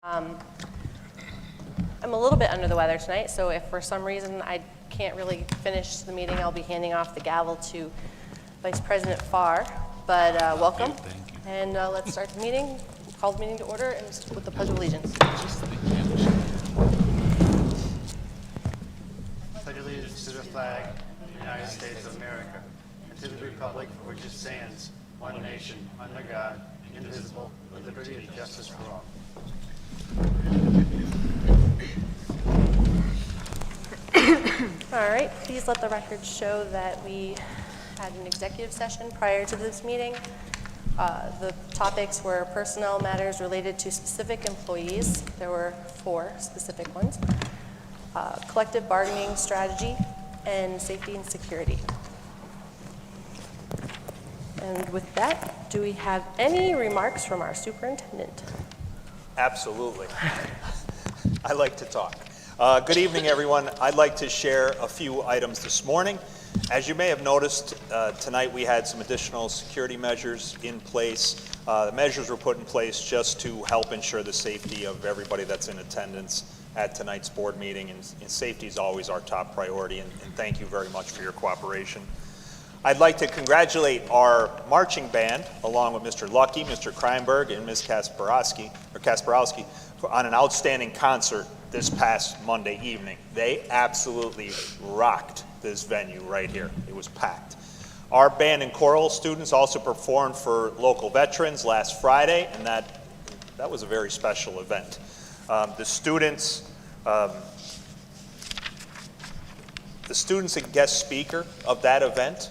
I'm a little bit under the weather tonight, so if for some reason I can't really finish the meeting, I'll be handing off the gavel to Vice President Farr. But welcome, and let's start the meeting. Call the meeting to order and with the Pledge of Allegiance. Pledge allegiance to the flag of the United States of America and to the republic for which it stands, one nation, under God, indivisible, with liberty and justice for all. All right, please let the record show that we had an executive session prior to this meeting. The topics were personnel matters related to specific employees. There were 4 specific ones. Collective bargaining strategy and safety and security. And with that, do we have any remarks from our superintendent? Absolutely. I like to talk. Good evening, everyone. I'd like to share a few items this morning. As you may have noticed, tonight we had some additional security measures in place. The measures were put in place just to help ensure the safety of everybody that's in attendance at tonight's board meeting, and safety is always our top priority, and thank you very much for your cooperation. I'd like to congratulate our marching band, along with Mr. Lucky, Mr. Kreinberg, and Ms. Kasparowski, on an outstanding concert this past Monday evening. They absolutely rocked this venue right here. It was packed. Our band and choral students also performed for local veterans last Friday, and that was a very special event. The students and guest speaker of that event,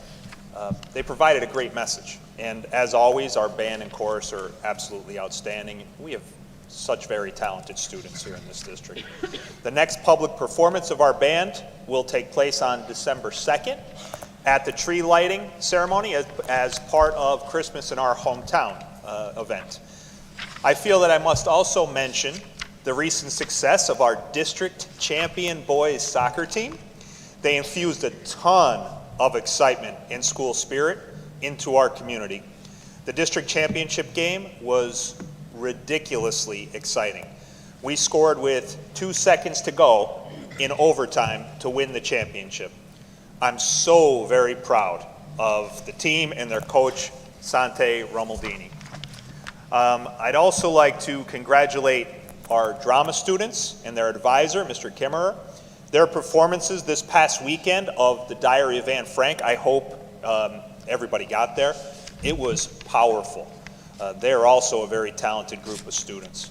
they provided a great message. And as always, our band and chorus are absolutely outstanding. We have such very talented students here in this district. The next public performance of our band will take place on December 2nd at the tree lighting ceremony as part of Christmas in Our Hometown event. I feel that I must also mention the recent success of our district champion boys soccer team. They infused a ton of excitement and school spirit into our community. The district championship game was ridiculously exciting. We scored with 2 seconds to go in overtime to win the championship. I'm so very proud of the team and their coach, Sante Romaldini. I'd also like to congratulate our drama students and their advisor, Mr. Kimmerer. Their performances this past weekend of the Diary of Anne Frank, I hope everybody got there. It was powerful. They're also a very talented group of students.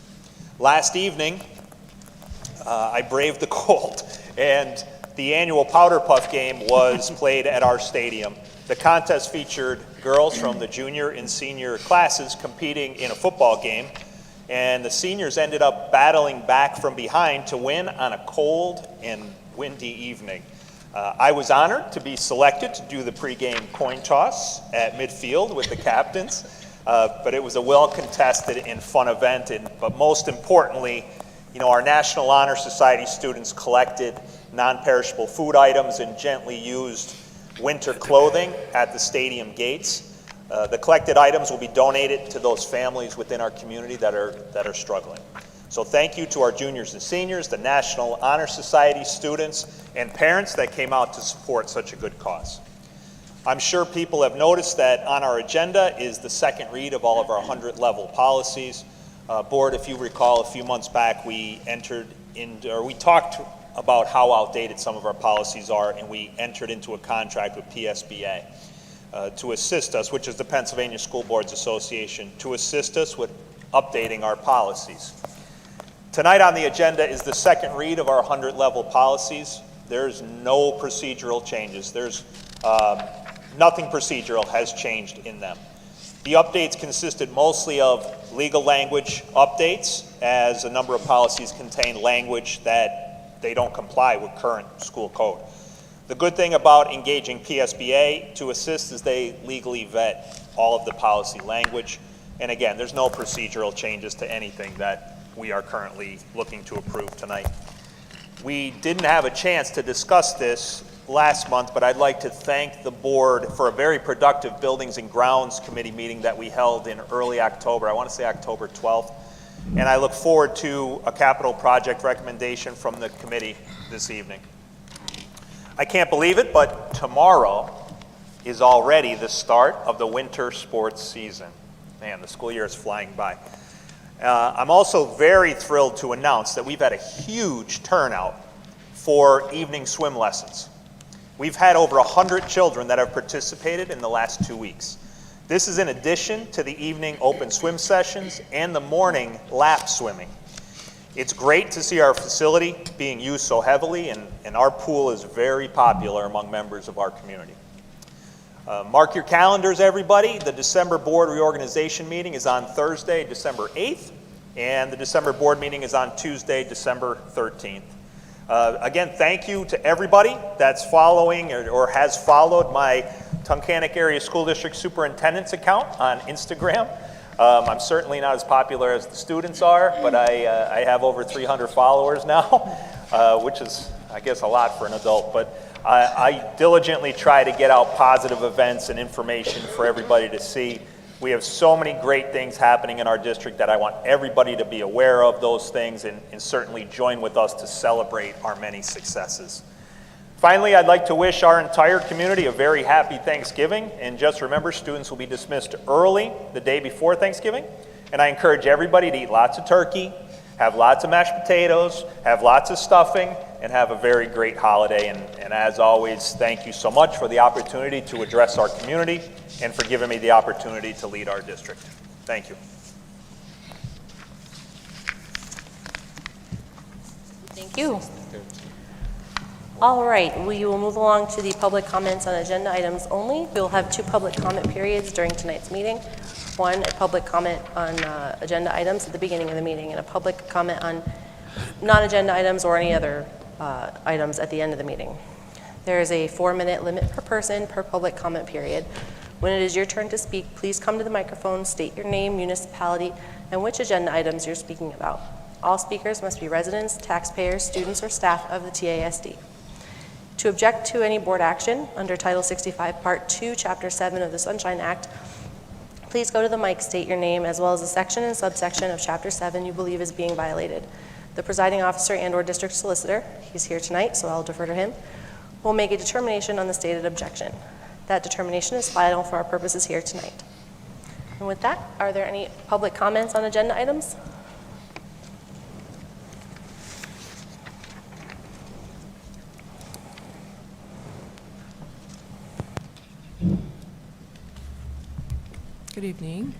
Last evening, I braved the cold, and the annual Powder Puff game was played at our stadium. The contest featured girls from the junior and senior classes competing in a football game, and the seniors ended up battling back from behind to win on a cold and windy evening. I was honored to be selected to do the pregame coin toss at midfield with the captains. But it was a well-contested and fun event, but most importantly, our National Honor Society students collected non-perishable food items and gently used winter clothing at the stadium gates. The collected items will be donated to those families within our community that are struggling. So thank you to our juniors and seniors, the National Honor Society students, and parents that came out to support such a good cause. I'm sure people have noticed that on our agenda is the second read of all of our 100-level policies. Board, if you recall, a few months back, we talked about how outdated some of our policies are, and we entered into a contract with PSBA to assist us, which is the Pennsylvania School Boards Association, to assist us with updating our policies. Tonight on the agenda is the second read of our 100-level policies. There's no procedural changes. There's nothing procedural has changed in them. The updates consisted mostly of legal language updates, as a number of policies contain language that they don't comply with current school code. The good thing about engaging PSBA to assist is they legally vet all of the policy language. And again, there's no procedural changes to anything that we are currently looking to approve tonight. We didn't have a chance to discuss this last month, but I'd like to thank the board for a very productive Buildings and Grounds Committee meeting that we held in early October. I want to say October 12th. and I look forward to a capital project recommendation from the committee this evening. I can't believe it, but tomorrow is already the start of the winter sports season. Man, the school year is flying by. I'm also very thrilled to announce that we've had a huge turnout for evening swim lessons. We've had over 100 children that have participated in the last 2 weeks. This is in addition to the evening open swim sessions and the morning lap swimming. It's great to see our facility being used so heavily, and our pool is very popular among members of our community. Mark your calendars, everybody. The December board reorganization meeting is on Thursday, December 8th, and the December board meeting is on Tuesday, December 13th. Again, thank you to everybody that's following or has followed my Tunkhannock Area School District Superintendent's account on Instagram. I'm certainly not as popular as the students are, but I have over 300 followers now, which is, I guess, a lot for an adult. But I diligently try to get out positive events and information for everybody to see. We have so many great things happening in our district that I want everybody to be aware of those things and certainly join with us to celebrate our many successes. Finally, I'd like to wish our entire community a very happy Thanksgiving, and just remember, students will be dismissed early the day before Thanksgiving, and I encourage everybody to eat lots of turkey, have lots of mashed potatoes, have lots of stuffing, and have a very great holiday. And as always, thank you so much for the opportunity to address our community and for giving me the opportunity to lead our district. Thank you. Thank you. All right, we will move along to the public comments on agenda items only. We'll have 2 public comment periods during tonight's meeting. One, a public comment on agenda items at the beginning of the meeting, and a public comment on non-agenda items or any other items at the end of the meeting. There is a 4-minute limit per person per public comment period. When it is your turn to speak, please come to the microphone, state your name, municipality, and which agenda items you're speaking about. All speakers must be residents, taxpayers, students, or staff of the TASD. To object to any board action under Title 65, Part 2, Chapter 7 of the Sunshine Act, please go to the mic, state your name, as well as the section and subsection of Chapter 7 you believe is being violated. The presiding officer and/or district solicitor, he's here tonight, so I'll defer to him, will make a determination on the stated objection. That determination is final for our purposes here tonight. And with that, are there any public comments on agenda items? Good evening.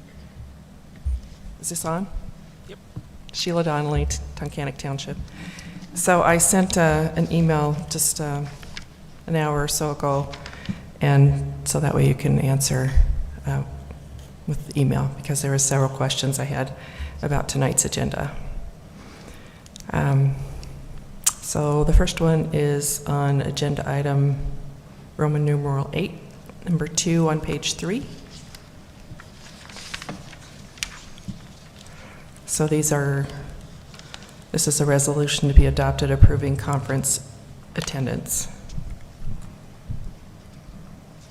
Is this on? Yep. Sheila Donnelly, Tunkhannock Township. So I sent an email just an hour or so ago, and so that way you can answer with email, because there were several questions I had about tonight's agenda. So the first one is on agenda item Roman numeral 8, number 2 on page 3. So this is a resolution to be adopted approving conference attendance.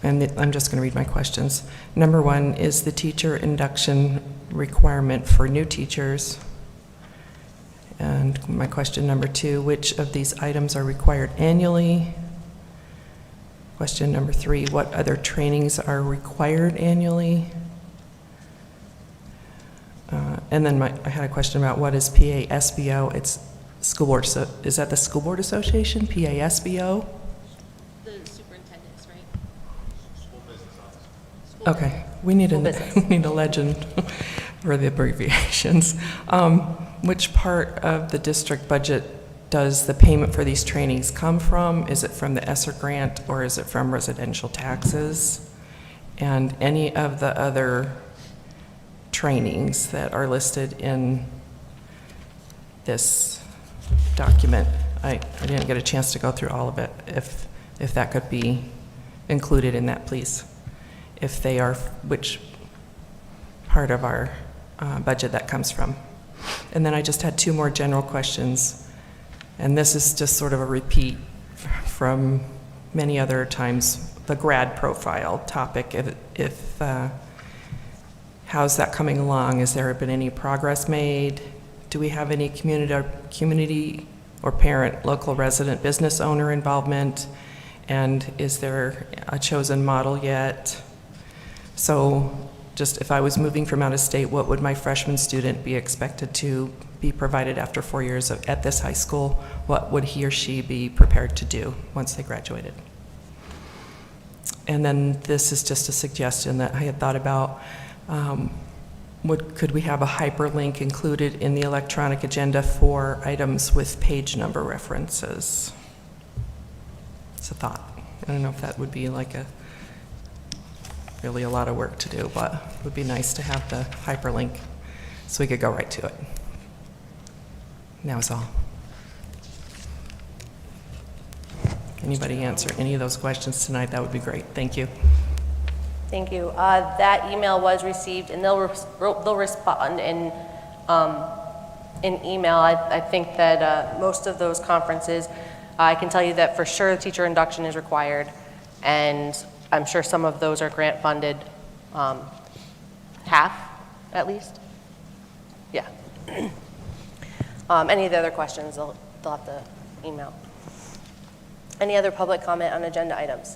And I'm just going to read my questions. Number 1 is the teacher induction requirement for new teachers. And my question number 2, which of these items are required annually? Question number 3, what other trainings are required annually? And then I had a question about what is PASBO? It's school board. So is that the School Board Association? PASBO? The superintendents, right? School business office. Okay, we need a legend for the abbreviations. Which part of the district budget does the payment for these trainings come from? Is it from the ESSER grant, or is it from residential taxes? And any of the other trainings that are listed in this document. I didn't get a chance to go through all of it. If that could be included in that, please. If they are, which part of our budget that comes from. And then I just had 2 more general questions. And this is just sort of a repeat from many other times. The grad profile topic, how's that coming along? Has there been any progress made? do we have any community or parent, local resident, business owner involvement? And is there a chosen model yet? So just if I was moving from out of state, what would my freshman student be expected to be provided after 4 years at this high school? What would he or she be prepared to do once they graduated? And then this is just a suggestion that I had thought about. Could we have a hyperlink included in the electronic agenda for items with page number references? It's a thought. I don't know if that would be like really a lot of work to do, but it would be nice to have the hyperlink so we could go right to it. And that was all. Anybody answer any of those questions tonight, that would be great. Thank you. Thank you. That email was received, and they'll respond in email. I think that most of those conferences, I can tell you that for sure teacher induction is required, and I'm sure some of those are grant funded, half at least. Yeah. Any of the other questions, they'll have to email. Any other public comment on agenda items?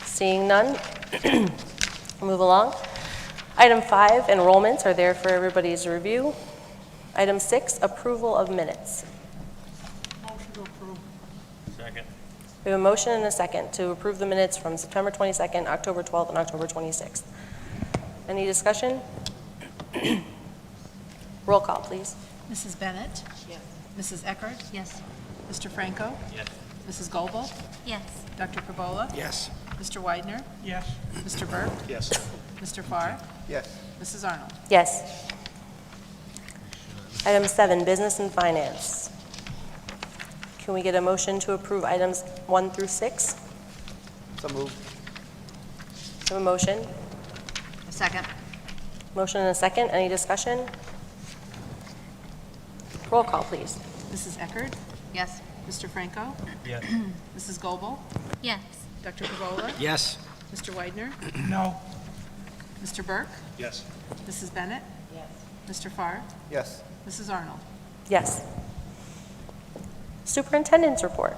Seeing none, move along. Item 5, enrollments are there for everybody's review. Item 6, approval of minutes. Motion to approve. Second. We have a motion and a second to approve the minutes from September 22nd, October 12th, and October 26th. Any discussion? Roll call, please. Mrs. Bennett? Yes. Mrs. Eckert? Yes. Mr. Franco? Yes. Mrs. Goebel? Yes. Dr. Perbola? Yes. Mr. Widener? Yes. Mr. Burke? Yes. Mr. Farr? Yes. Mrs. Arnold? Yes. Item 7, business and finance. Can we get a motion to approve items 1 through 6? So moved. We have a motion. A second. Motion and a second. Any discussion? Roll call, please. Mrs. Eckert? Yes. Mr. Franco? Yes. Mrs. Goebel? Yes. Dr. Perbola? Yes. Mr. Widener? No. Mr. Burke? Yes. Mrs. Bennett? Yes. Mr. Farr? Yes. Mrs. Arnold? Yes. Superintendent's report.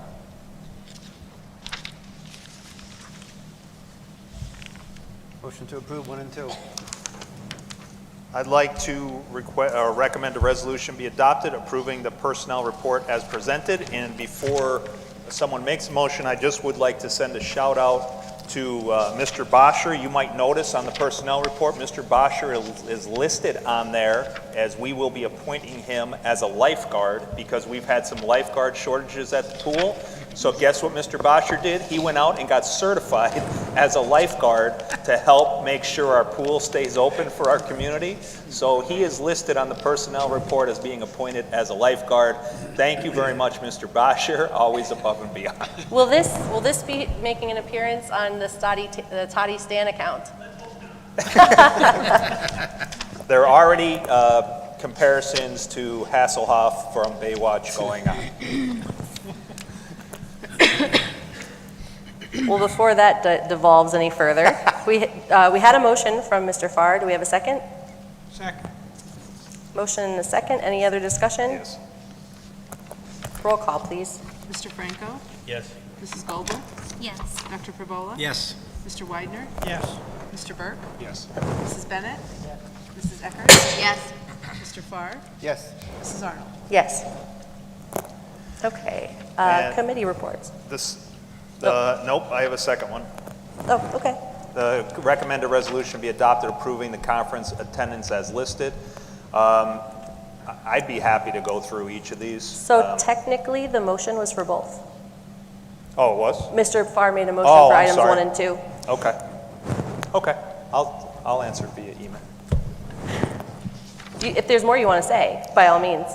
Motion to approve 1 and 2. I'd like to recommend a resolution be adopted approving the personnel report as presented. And before someone makes a motion, I just would like to send a shout out to Mr. Bosher. You might notice on the personnel report, Mr. Bosher is listed on there as we will be appointing him as a lifeguard because we've had some lifeguard shortages at the pool. So guess what Mr. Bosher did? He went out and got certified as a lifeguard to help make sure our pool stays open for our community. So he is listed on the personnel report as being appointed as a lifeguard. Thank you very much, Mr. Bosher, always above and beyond. Will this be making an appearance on the Toddy Stan account? There are already comparisons to Hasselhoff from Baywatch going on. Well, before that devolves any further, we had a motion from Mr. Farr. Do we have a second? Second. Motion and a second. Any other discussion? Yes. Roll call, please. Mr. Franco? Yes. Mrs. Goebel? Yes. Dr. Perbola? Yes. Mr. Widener? Yes. Mr. Burke? Yes. Mrs. Bennett? Mrs. Eckert? Yes. Mr. Farr? Yes. Mrs. Arnold? Yes. Okay. And- Committee reports. Nope, I have a second one. Oh, okay. The recommended resolution be adopted approving the conference attendance as listed. I'd be happy to go through each of these. So technically, the motion was for both. Oh, it was? Mr. Farr made a motion Oh, for I'm items sorry. 1 and 2. Okay, I'll answer via email. If there's more you want to say, by all means.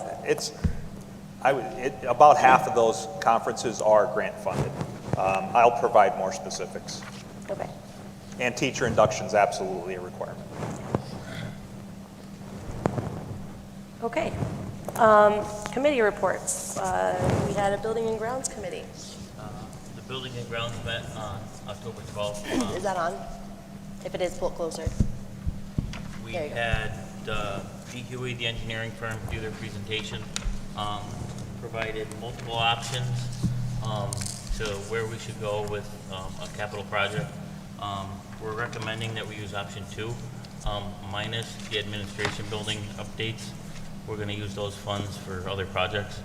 About half of those conferences are grant funded. I'll provide more specifics. Okay. And teacher induction is absolutely a requirement. Okay. Committee reports. We had a building and grounds committee. The building and grounds met on October 12th. Is that on? If it is, pull it closer. We There you go. had Huey, the engineering firm, do their presentation. Provided multiple options to where we should go with a capital project. We're recommending that we use option 2, minus the administration building updates. We're going to use those funds for other projects.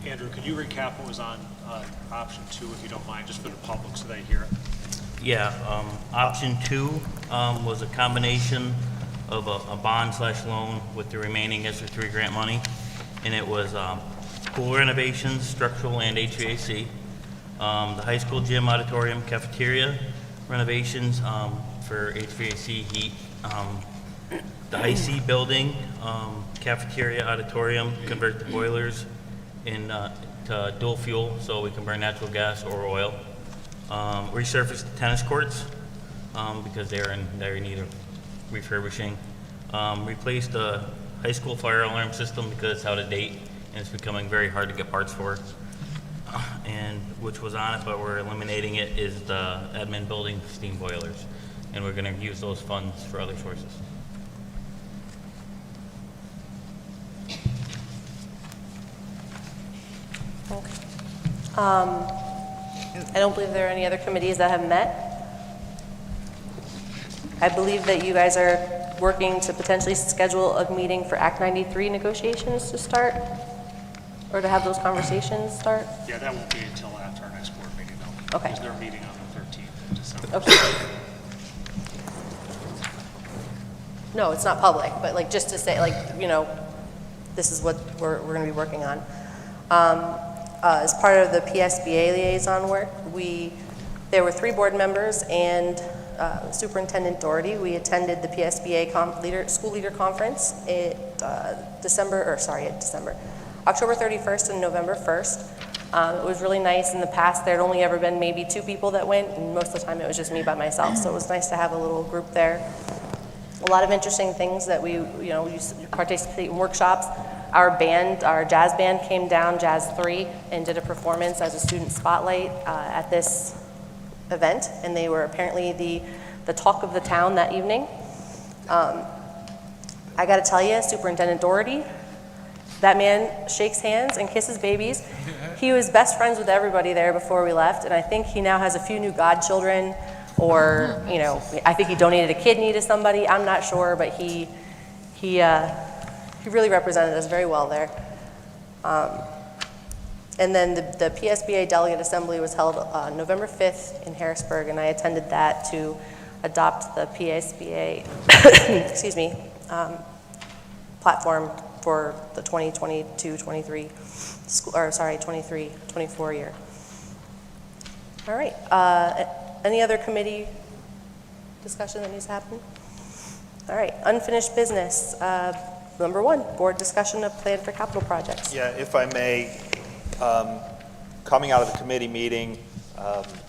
Andrew, could you recap what was on option 2, if you don't mind, just for the public so they hear it? Yeah, option 2 was a combination of a bond/loan with the remaining ESSER 3 grant money, and it was pool renovations, structural and HVAC, the high school gym, auditorium, cafeteria renovations for HVAC, heat, the IC building, cafeteria, auditorium, convert the boilers to dual fuel so we can burn natural gas or oil. Resurface the tennis courts because they're in need of refurbishing. Replace the high school fire alarm system because it's out of date and it's becoming very hard to get parts for. And which was on it, but we're eliminating it, is the admin building steam boilers. And we're going to use those funds for other sources. Okay. I don't believe there are any other committees that have met. I believe that you guys are working to potentially schedule a meeting for Act 93 negotiations to start, or to have those conversations start. Yeah, that won't be until after our next board meeting, though. Okay. Because they're meeting on the 13th of December. Okay. No, it's not public, but like just to say, like, you know, this is what we're going to be working on. As part of the PSBA liaison work, there were 3 board members and Superintendent Doherty. We attended the PSBA school leader conference at October 31st and November 1st. It was really nice. In the past, there had only ever been maybe 2 people that went, and most of the time it was just me by myself. So it was nice to have a little group there. A lot of interesting things that we participate in workshops. Our band, our jazz band, came down, Jazz 3, and did a performance as a student spotlight at this event, and they were apparently the talk of the town that evening. I got to tell you, Superintendent Doherty, that man shakes hands and kisses babies. He was best friends with everybody there before we left, and I think he now has a few new godchildren, or I think he donated a kidney to somebody. I'm not sure, but he really represented us very well there. And then the PSBA Delegate Assembly was held November 5th in Harrisburg, and I attended that to adopt the PSBA platform for the 2022-23 23-24 year. All right. Any other committee discussion that needs to happen? All right. Unfinished business. Number 1, board discussion of plan for capital projects. Yeah, if I may, coming out of the committee meeting,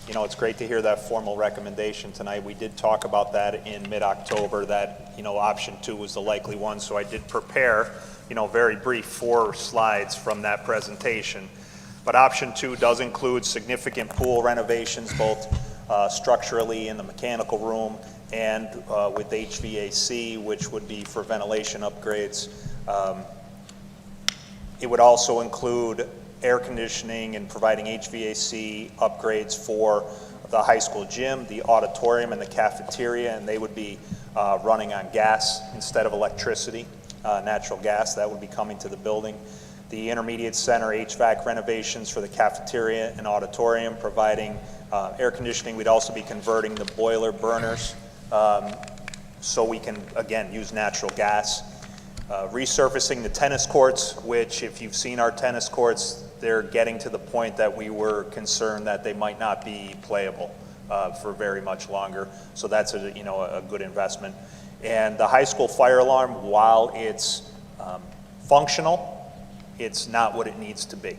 it's great to hear that formal recommendation tonight. We did talk about that in mid-October, that, option 2 was the likely one, so I did prepare, very brief 4 slides from that presentation. But option 2 does include significant pool renovations, both structurally in the mechanical room and with HVAC, which would be for ventilation upgrades. It would also include air conditioning and providing HVAC upgrades for the high school gym, the auditorium, and the cafeteria, and they would be running on gas instead of electricity, natural gas. That would be coming to the building. The intermediate center HVAC renovations for the cafeteria and auditorium, providing air conditioning. We'd also be converting the boiler burners so we can, again, use natural gas. Resurfacing the tennis courts, which, if you've seen our tennis courts, they're getting to the point that we were concerned that they might not be playable for very much longer. So that's a good investment. And the high school fire alarm, while it's functional, it's not what it needs to be.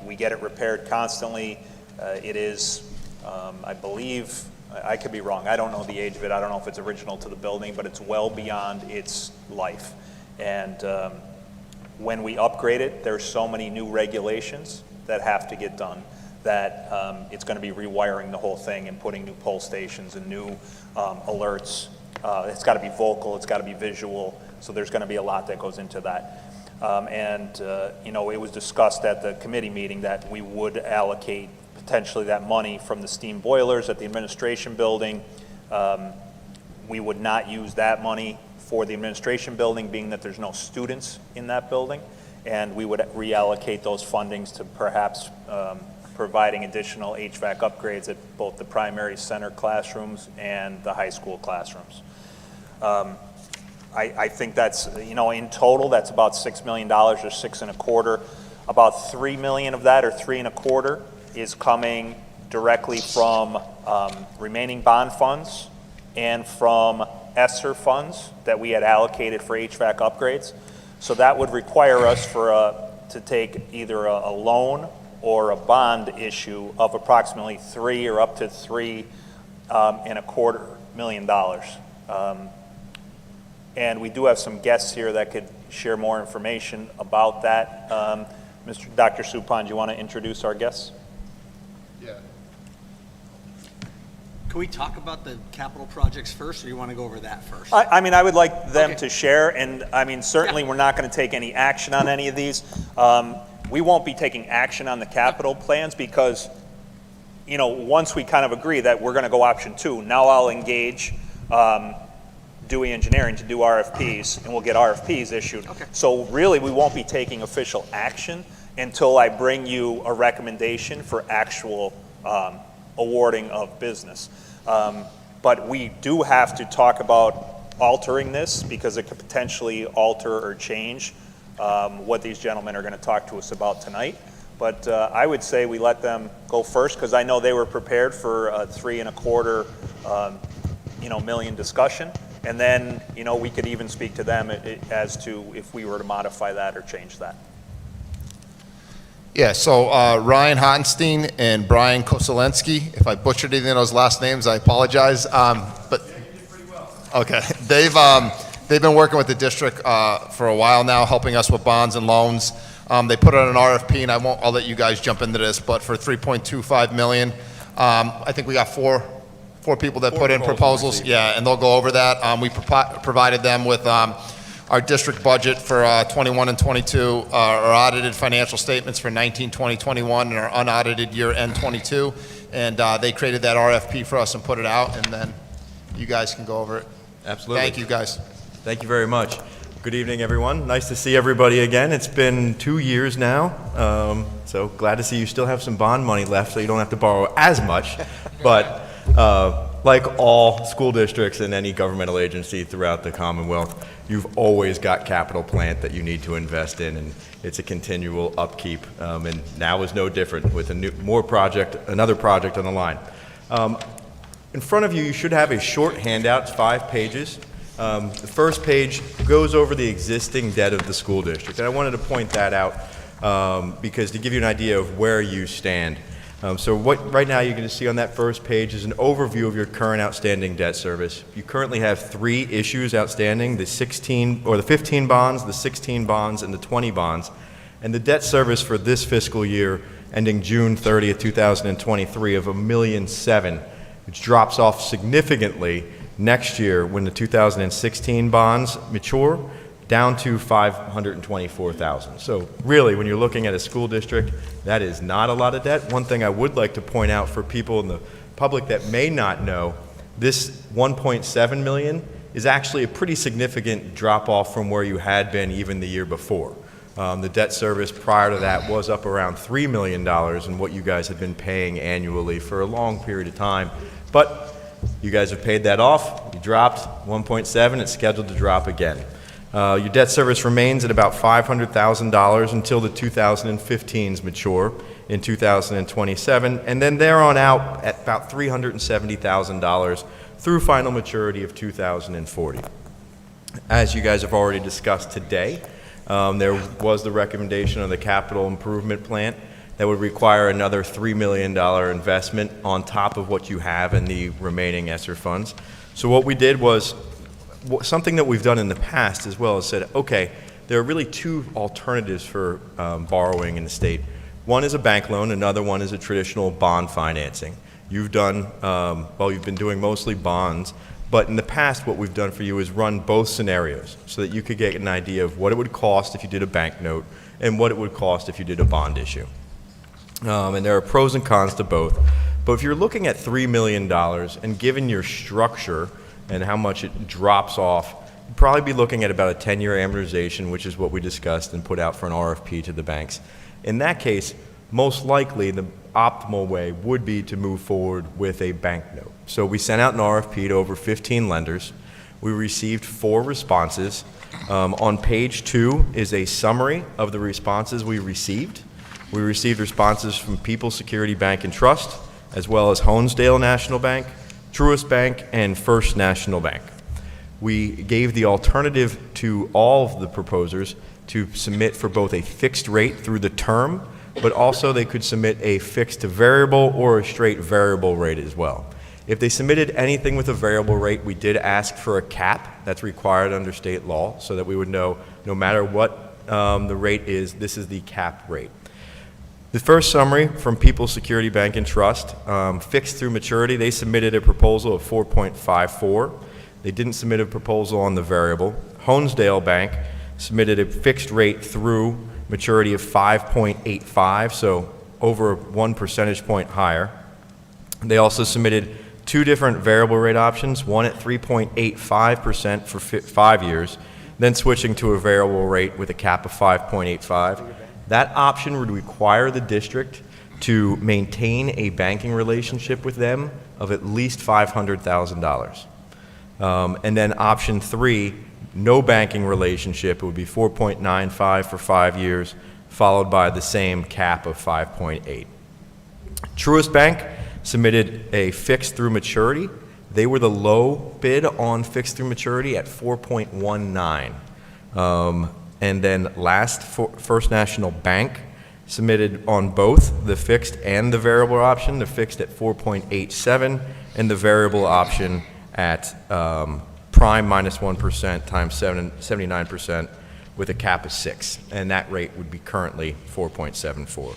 We get it repaired constantly. It is, I believe, I could be wrong. I don't know the age of it. I don't know if it's original to the building, but it's well beyond its life. And when we upgrade it, there's so many new regulations that have to get done that it's going to be rewiring the whole thing and putting new pole stations and new alerts It's got to be vocal, it's got to be visual, so there's going to be a lot that goes into that. You know, it was discussed at the committee meeting that we would allocate potentially that money from the steam boilers at the administration building. We would not use that money for the administration building, being that there's no students in that building, and we would reallocate those fundings to perhaps providing additional HVAC upgrades at both the primary center classrooms and the high school classrooms. I think that's, you know, in total, that's about $6 million or $6.25. About $3 million of that, or $3.25, is coming directly from remaining bond funds and from ESSER funds that we had allocated for HVAC upgrades. So that would require us to take either a loan or a bond issue of approximately $3 or up to $3.25 million. And we do have some guests here that could share more information about that. Dr. Suppan, do you want to introduce our guests? Yeah. Can we talk about the capital projects first, or do you want to go over that first? I mean, I would like them Okay. to share, and I mean, certainly we're not going to take any action on any of these. We won't be taking action on the capital plans because, you know, once we kind of agree that we're going to go option 2, now I'll engage Dewey Engineering to do RFPs, and we'll get RFPs issued. Okay. So really, we won't be taking official action until I bring you a recommendation for actual awarding of business. But we do have to talk about altering this because it could potentially alter or change what these gentlemen are going to talk to us about tonight. But I would say we let them go first because I know they were prepared for a $3.25 million discussion. And then, you know, we could even speak to them as to if we were to modify that or change that. Yeah, so Ryan Hottenstein and Brian Kosolensky, if I butchered any of those last names, I apologize. But okay, they've been working with the district for a while now, helping us with bonds and loans. They put out an RFP, and I'll let you guys jump into this, but for $3.25 million. I think we got four people that put in proposals. Yeah, and they'll go over that. We provided them with our district budget for 21 and 22, our audited financial statements for 19, 20, 21, and our unaudited year-end 22. And they created that RFP for us and put it out, and then you guys can go over it. Absolutely. Thank you, guys. Thank you very much. Good evening, everyone. Nice to see everybody again. It's been 2 years now, so glad to see you still have some bond money left so you don't have to borrow as much. But like all school districts and any governmental agency throughout the Commonwealth, you've always got capital plant that you need to invest in, and it's a continual upkeep. And now is no different with another project on the line. In front of you, you should have a short handout. It's 5 pages. The first page goes over the existing debt of the school district, and I wanted to point that out because to give you an idea of where you stand. So what right now you're going to see on that first page is an overview of your current outstanding debt service. You currently have 3 issues outstanding: the 15 bonds, the 16 bonds, and the 20 bonds. And the debt service for this fiscal year, ending June 30th, 2023, of $1.7 million, which drops off significantly next year when the 2016 bonds mature, down to $524,000. So really, when you're looking at a school district, that is not a lot of debt. One thing I would like to point out for people in the public that may not know, this $1.7 million is actually a pretty significant drop off from where you had been even the year before. The debt service prior to that was up around $3 million in what you guys had been paying annually for a long period of time. But you guys have paid that off. You dropped 1.7. It's scheduled to drop again. Your debt service remains at about $500,000 until the 2015s mature in 2027, and then there on out at about $370,000 through final maturity of 2040. As you guys have already discussed today, there was the recommendation of the capital improvement plan that would require another $3 million investment on top of what you have in the remaining ESSER funds. So what we did was something that we've done in the past as well, is said, okay, there are really 2 alternatives for borrowing in the state. One is a bank loan, another one is a traditional bond financing. You've done, you've been doing mostly bonds, But in the past, what we've done for you is run both scenarios so that you could get an idea of what it would cost if you did a bank note and what it would cost if you did a bond issue. And there are pros and cons to both. But if you're looking at $3 million, and given your structure and how much it drops off, you'd probably be looking at about a 10-year amortization, which is what we discussed and put out for an RFP to the banks. In that case, most likely the optimal way would be to move forward with a bank note. So we sent out an RFP to over 15 lenders. We received 4 responses. On page 2 is a summary of the responses we received. We received responses from People's Security Bank and Trust, as well as Honesdale National Bank, Truist Bank, and First National Bank. We gave the alternative to all of the proposers to submit for both a fixed rate through the term, but also they could submit a fixed to variable or a straight variable rate as well. If they submitted anything with a variable rate, we did ask for a cap that's required under state law so that we would know no matter what the rate is, this is the cap rate. The first summary from People's Security Bank and Trust, fixed through maturity, they submitted a proposal of 4.54. They didn't submit a proposal on the variable. Honesdale Bank submitted a fixed rate through maturity of 5.85, so over 1 percentage point higher. They also submitted 2 different variable rate options, one at 3.85% for 5 years, then switching to a variable rate with a cap of 5.85. That option would require the district to maintain a banking relationship with them of at least $500,000. And then option 3, no banking relationship, it would be 4.95 for 5 years, followed by the same cap of 5.8. Truist Bank submitted a fixed through maturity. They were the low bid on fixed through maturity at 4.19. And then last, First National Bank submitted on both the fixed and the variable option, the fixed at 4.87 and the variable option at prime minus 1% times 79% with a cap of 6. And that rate would be currently 4.74.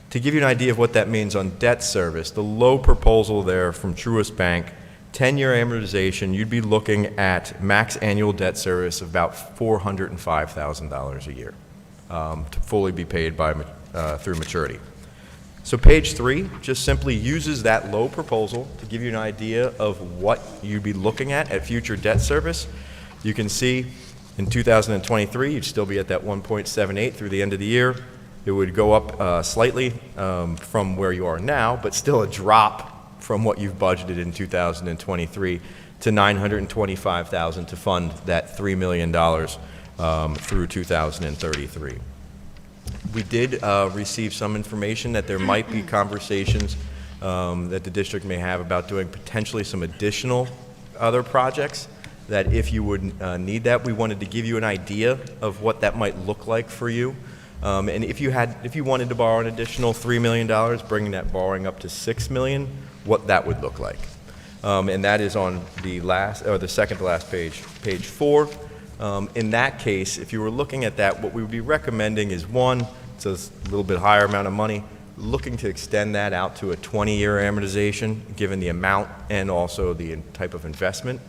To give you an idea of what that means on debt service, the low proposal there from Truist Bank, 10-year amortization, you'd be looking at max annual debt service of about $405,000 a year to fully be paid by, through maturity. So page 3 just simply uses that low proposal to give you an idea of what you'd be looking at future debt service. You can see in 2023, you'd still be at that 1.78 through the end of the year. It would go up slightly from where you are now, but still a drop from what you've budgeted in 2023 to $925,000 to fund that $3 million through 2033. We did receive some information that there might be conversations that the district may have about doing potentially some additional other projects, that if you would need that, we wanted to give you an idea of what that might look like for you. And if you wanted to borrow an additional $3 million, bringing that borrowing up to $6 million, what that would look like. And that is on the last, or the second to last page, page 4. In that case, if you were looking at that, what we would be recommending is, one, it's a little bit higher amount of money, looking to extend that out to a 20-year amortization, given the amount and also the type of investment.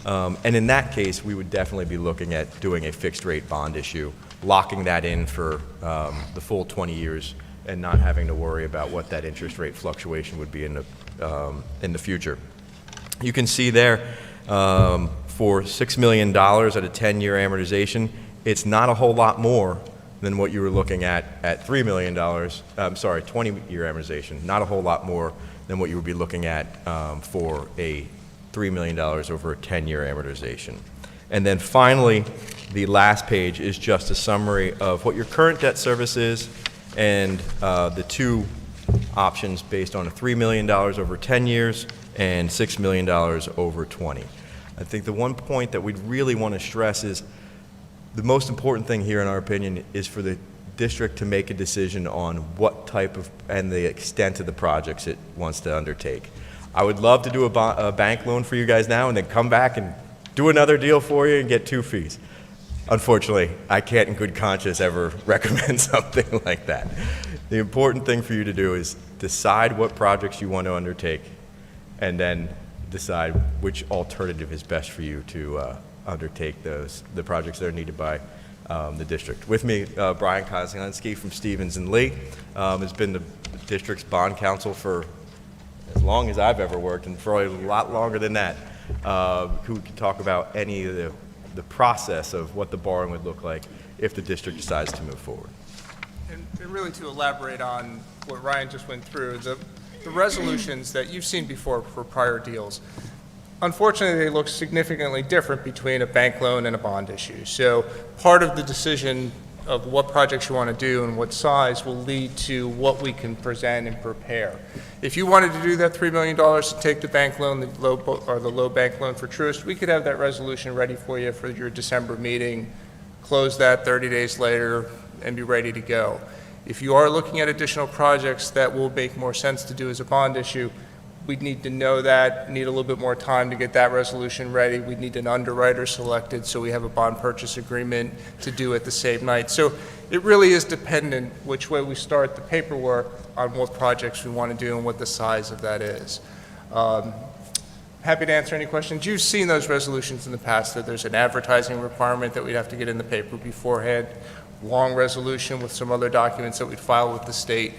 And in that case, we would definitely be looking at doing a fixed rate bond issue, locking that in for the full 20 years and not having to worry about what that interest rate fluctuation would be in the future. You can see there for $6 million at a 10-year amortization, it's not a whole lot more than what you were looking at $3 million, 20-year amortization, not a whole lot more than what you would be looking at for a $3 million over a 10-year amortization. And then finally, the last page is just a summary of what your current debt service is and the 2 options based on a $3 million over 10 years and $6 million over 20. I think the one point that we'd really want to stress is the most important thing here, in our opinion, is for the district to make a decision on what type of and the extent of the projects it wants to undertake. I would love to do a bank loan for you guys now and then come back and do another deal for you and get 2 fees. Unfortunately, I can't in good conscience ever recommend something like that. The important thing for you to do is decide what projects you want to undertake and then decide which alternative is best for you to undertake the projects that are needed by the district. With me, Brian Kozlensky from Stevens and Lee has been the district's bond counsel for as long as I've ever worked, and probably a lot longer than that, who can talk about any of the process of what the borrowing would look like if the district decides to move forward. And really to elaborate on what Ryan just went through, the resolutions that you've seen before for prior deals, unfortunately, they look significantly different between a bank loan and a bond issue. So part of the decision of what projects you want to do and what size will lead to what we can present and prepare. If you wanted to do that $3 million to take the bank loan, the low bank loan for Truist, we could have that resolution ready for you for your December meeting, close that 30 days later, and be ready to go. If you are looking at additional projects that will make more sense to do as a bond issue, we'd need to know that, need a little bit more time to get that resolution ready. We'd need an underwriter selected so we have a bond purchase agreement to do at the same night. So it really is dependent which way we start the paperwork on what projects we want to do and what the size of that is. Happy to answer any questions. You've seen those resolutions in the past, that there's an advertising requirement that we'd have to get in the paper beforehand, long resolution with some other documents that we'd file with the state.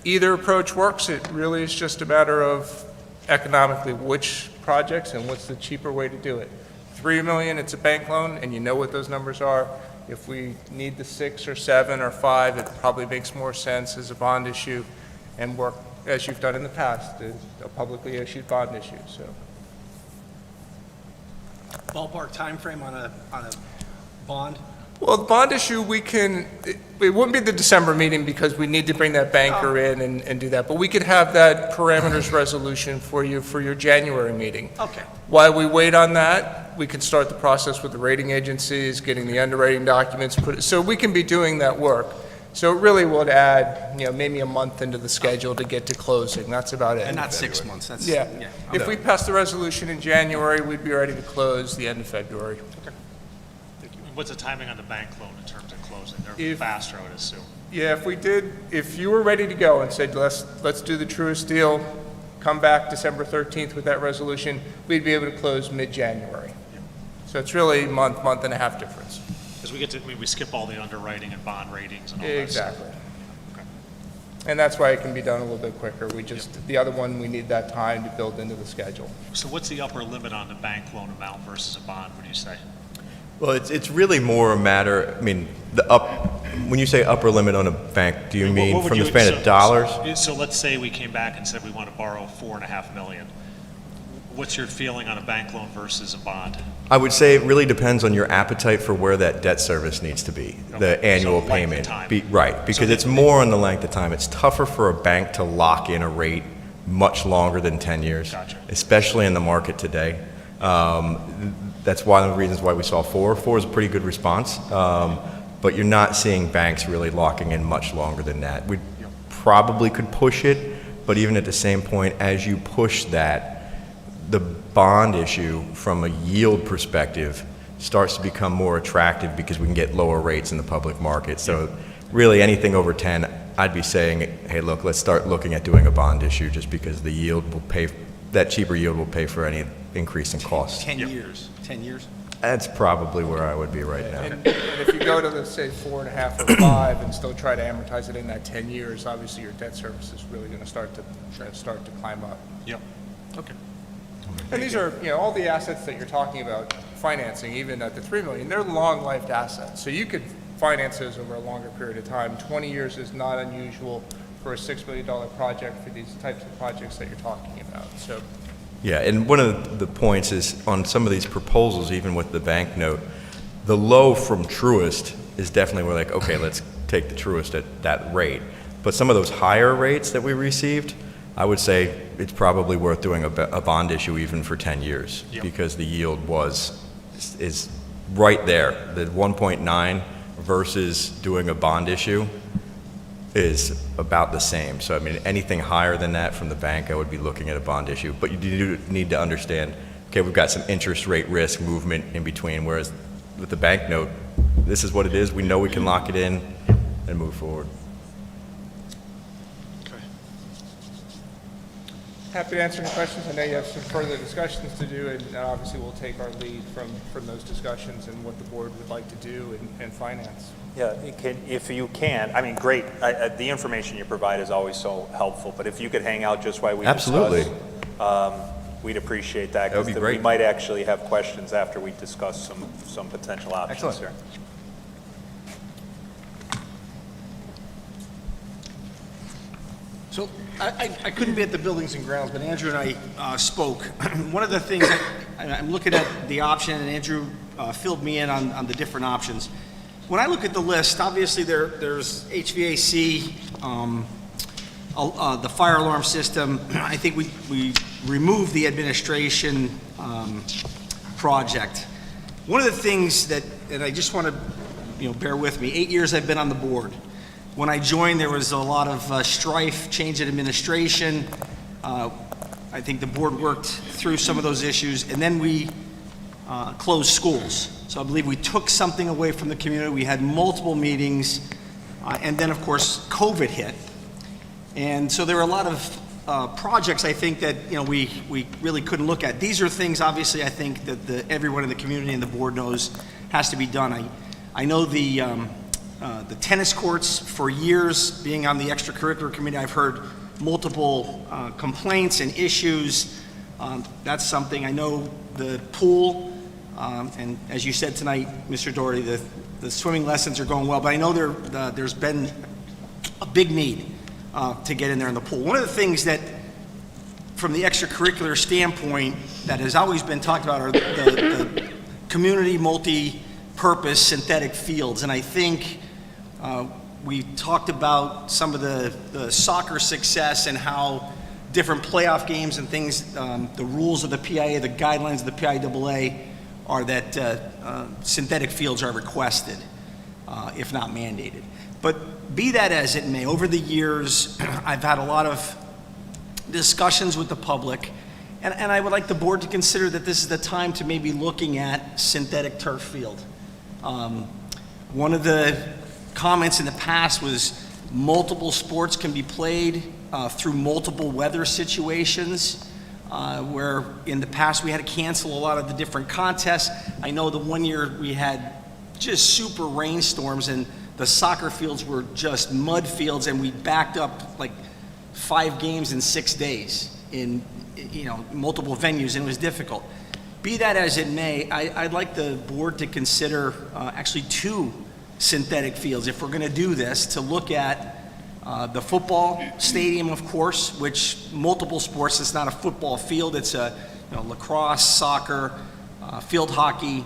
Either approach works. It really is just a matter of economically which projects and what's the cheaper way to do it. $3 million, it's a bank loan, and you know what those numbers are. If we need the 6 or 7 or 5, it probably makes more sense as a bond issue and work as you've done in the past, a publicly issued bond issue. So, Ballpark timeframe on a bond? well, the bond issue, it wouldn't be the December meeting because we need to bring that banker in and do that, but we could have that parameters resolution for you for your January meeting. Okay. While we wait on that, we can start the process with the rating agencies, getting the underwriting documents, so we can be doing that work. So it really would add, maybe a month into the schedule to get to closing. That's about it. And not 6 months, that's, Yeah. yeah. If we pass the resolution in January, we'd be ready to close the end of February. What's the timing on the bank loan in terms of closing? They're If- faster, I would assume. Yeah, if you were ready to go and said, let's do the Truist deal, come back December 13th with that resolution, we'd be able to close mid-January. So it's really month and a half difference. Because we skip all the underwriting and bond ratings and all that stuff. Exactly. Okay. And that's why it can be done a little bit quicker. The other one, we need that time to build into the schedule. So what's the upper limit on the bank loan amount versus a bond, would you say? Well, it's really more a matter, when you say upper limit on a bank, do you mean What would from the you- span of dollars? So let's say we came back and said we want to borrow $4.5 million. What's your feeling on a bank loan versus a bond? I would say it really depends on your appetite for where that debt service needs to be, Okay. the annual So length of payment. time. Right, because it's more on the length of time. It's tougher for a bank to lock in a rate much longer than 10 years, Gotcha. especially in the market today. That's one of the reasons why we saw 4. 4 is a pretty good response, but you're not seeing banks really locking in much longer than that. We probably could push it, but even at the same point, as you push that, the bond issue from a yield perspective starts to become more attractive because we can get lower rates in the public market. So really anything over 10, I'd be saying, hey, look, let's start looking at doing a bond issue just because the yield will pay, that cheaper yield will pay for any increase in costs. 10 years, 10 years? That's probably where I would be right now. And if you go to, let's say, 4.5 or 5 and still try to amortize it in that 10 years, obviously your debt service is really going to start to climb up. Yep. Okay. And these are, all the assets that you're talking about financing, even at the $3 million, they're long-lived assets. So you could finance those over a longer period of time. 20 years is not unusual for a $6 million project for these types of projects that you're talking about. So. Yeah, and one of the points is on some of these proposals, even with the bank note, the low from Truist is definitely we're like, okay, let's take the Truist at that rate. But some of those higher rates that we received, I would say it's probably worth doing a bond issue even for 10 years because the yield is right there. The 1.9 versus doing a bond issue is about the same. So, anything higher than that from the bank, I would be looking at a bond issue. But you do need to understand, okay, we've got some interest rate risk movement in between, whereas with the bank note, this is what it is. We know we can lock it in and move forward. Okay. Happy to answer any questions. I know you have some further discussions to do, and obviously we'll take our lead from those discussions and what the board would like to do and finance. Yeah, if you can, I mean, great. The information you provide is always so helpful, but if you could hang out just while we Absolutely. discuss, we'd appreciate that. That would be 'cause great. We might actually have questions after we discuss some potential options Excellent. here. So I couldn't be at the Buildings and Grounds, but Andrew and I spoke. One of the things, I'm looking at the option, and Andrew filled me in on the different options. When I look at the list, obviously there's HVAC, the fire alarm system. I think we removed the administration project. One of the things that, and I just want to bear with me, 8 years I've been on the board. When I joined, there was a lot of strife, change in administration. I think the board worked through some of those issues, and then we closed schools. So I believe we took something away from the community. We had multiple meetings, and then, of course, COVID hit. And so there were a lot of projects, I think, that we really couldn't look at. These are things, obviously, I think that everyone in the community and the board knows has to be done. I know the tennis courts, for years, being on the extracurricular committee, I've heard multiple complaints and issues. That's something. I know the pool, and as you said tonight, Mr. Doherty, the swimming lessons are going well, but I know there's been a big need to get in there in the pool. One of the things that, from the extracurricular standpoint, that has always been talked about are the community multi-purpose synthetic fields, and I think we talked about some of the soccer success and how different playoff games and things, the rules of the PIA, the guidelines of the PIAA are that synthetic fields are requested, if not mandated. But be that as it may, over the years, I've had a lot of discussions with the public, and I would like the board to consider that this is the time to maybe looking at synthetic turf field. One of the comments in the past was multiple sports can be played through multiple weather situations, where in the past we had to cancel a lot of the different contests. I know the one year we had just super rainstorms and the soccer fields were just mud fields, and we backed up like 5 games in 6 days in multiple venues, and it was difficult. Be that as it may, I'd like the board to consider actually 2 synthetic fields, if we're going to do this, to look at the football stadium, of course, which multiple sports, it's not a football field, it's a lacrosse, soccer, field hockey.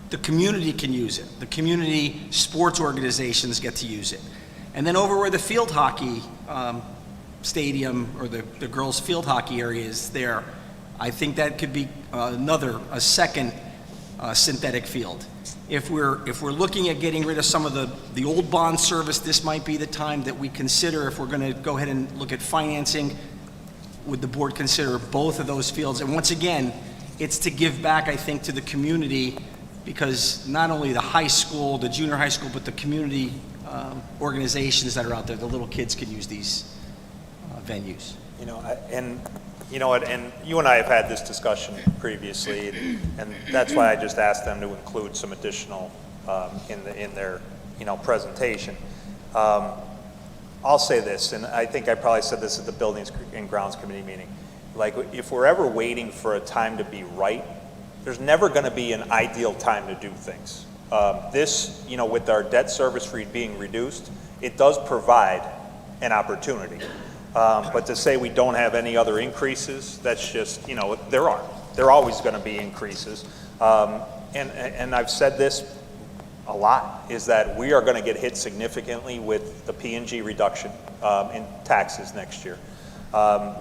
The community can use it. The community sports organizations get to use it. And then over where the field hockey stadium, or the girls' field hockey area is there, I think that could be a second synthetic field. If we're looking at getting rid of some of the old bond service, this might be the time that we consider, if we're going to go ahead and look at financing, would the board consider both of those fields? And once again, it's to give back, I think, to the community, because not only the high school, the junior high school, but the community organizations that are out there, the little kids can use these venues. And you know what, and you and I have had this discussion previously, and that's why I just asked them to include some additional in their presentation. I'll say this, and I think I probably said this at the Buildings and Grounds Committee meeting. Like, if we're ever waiting for a time to be right, there's never going to be an ideal time to do things. This, with our debt service being reduced, it does provide an opportunity. But to say we don't have any other increases, that's just, there are. There are always going to be increases. And I've said this a lot, is that we are going to get hit significantly with the P&G reduction in taxes next year.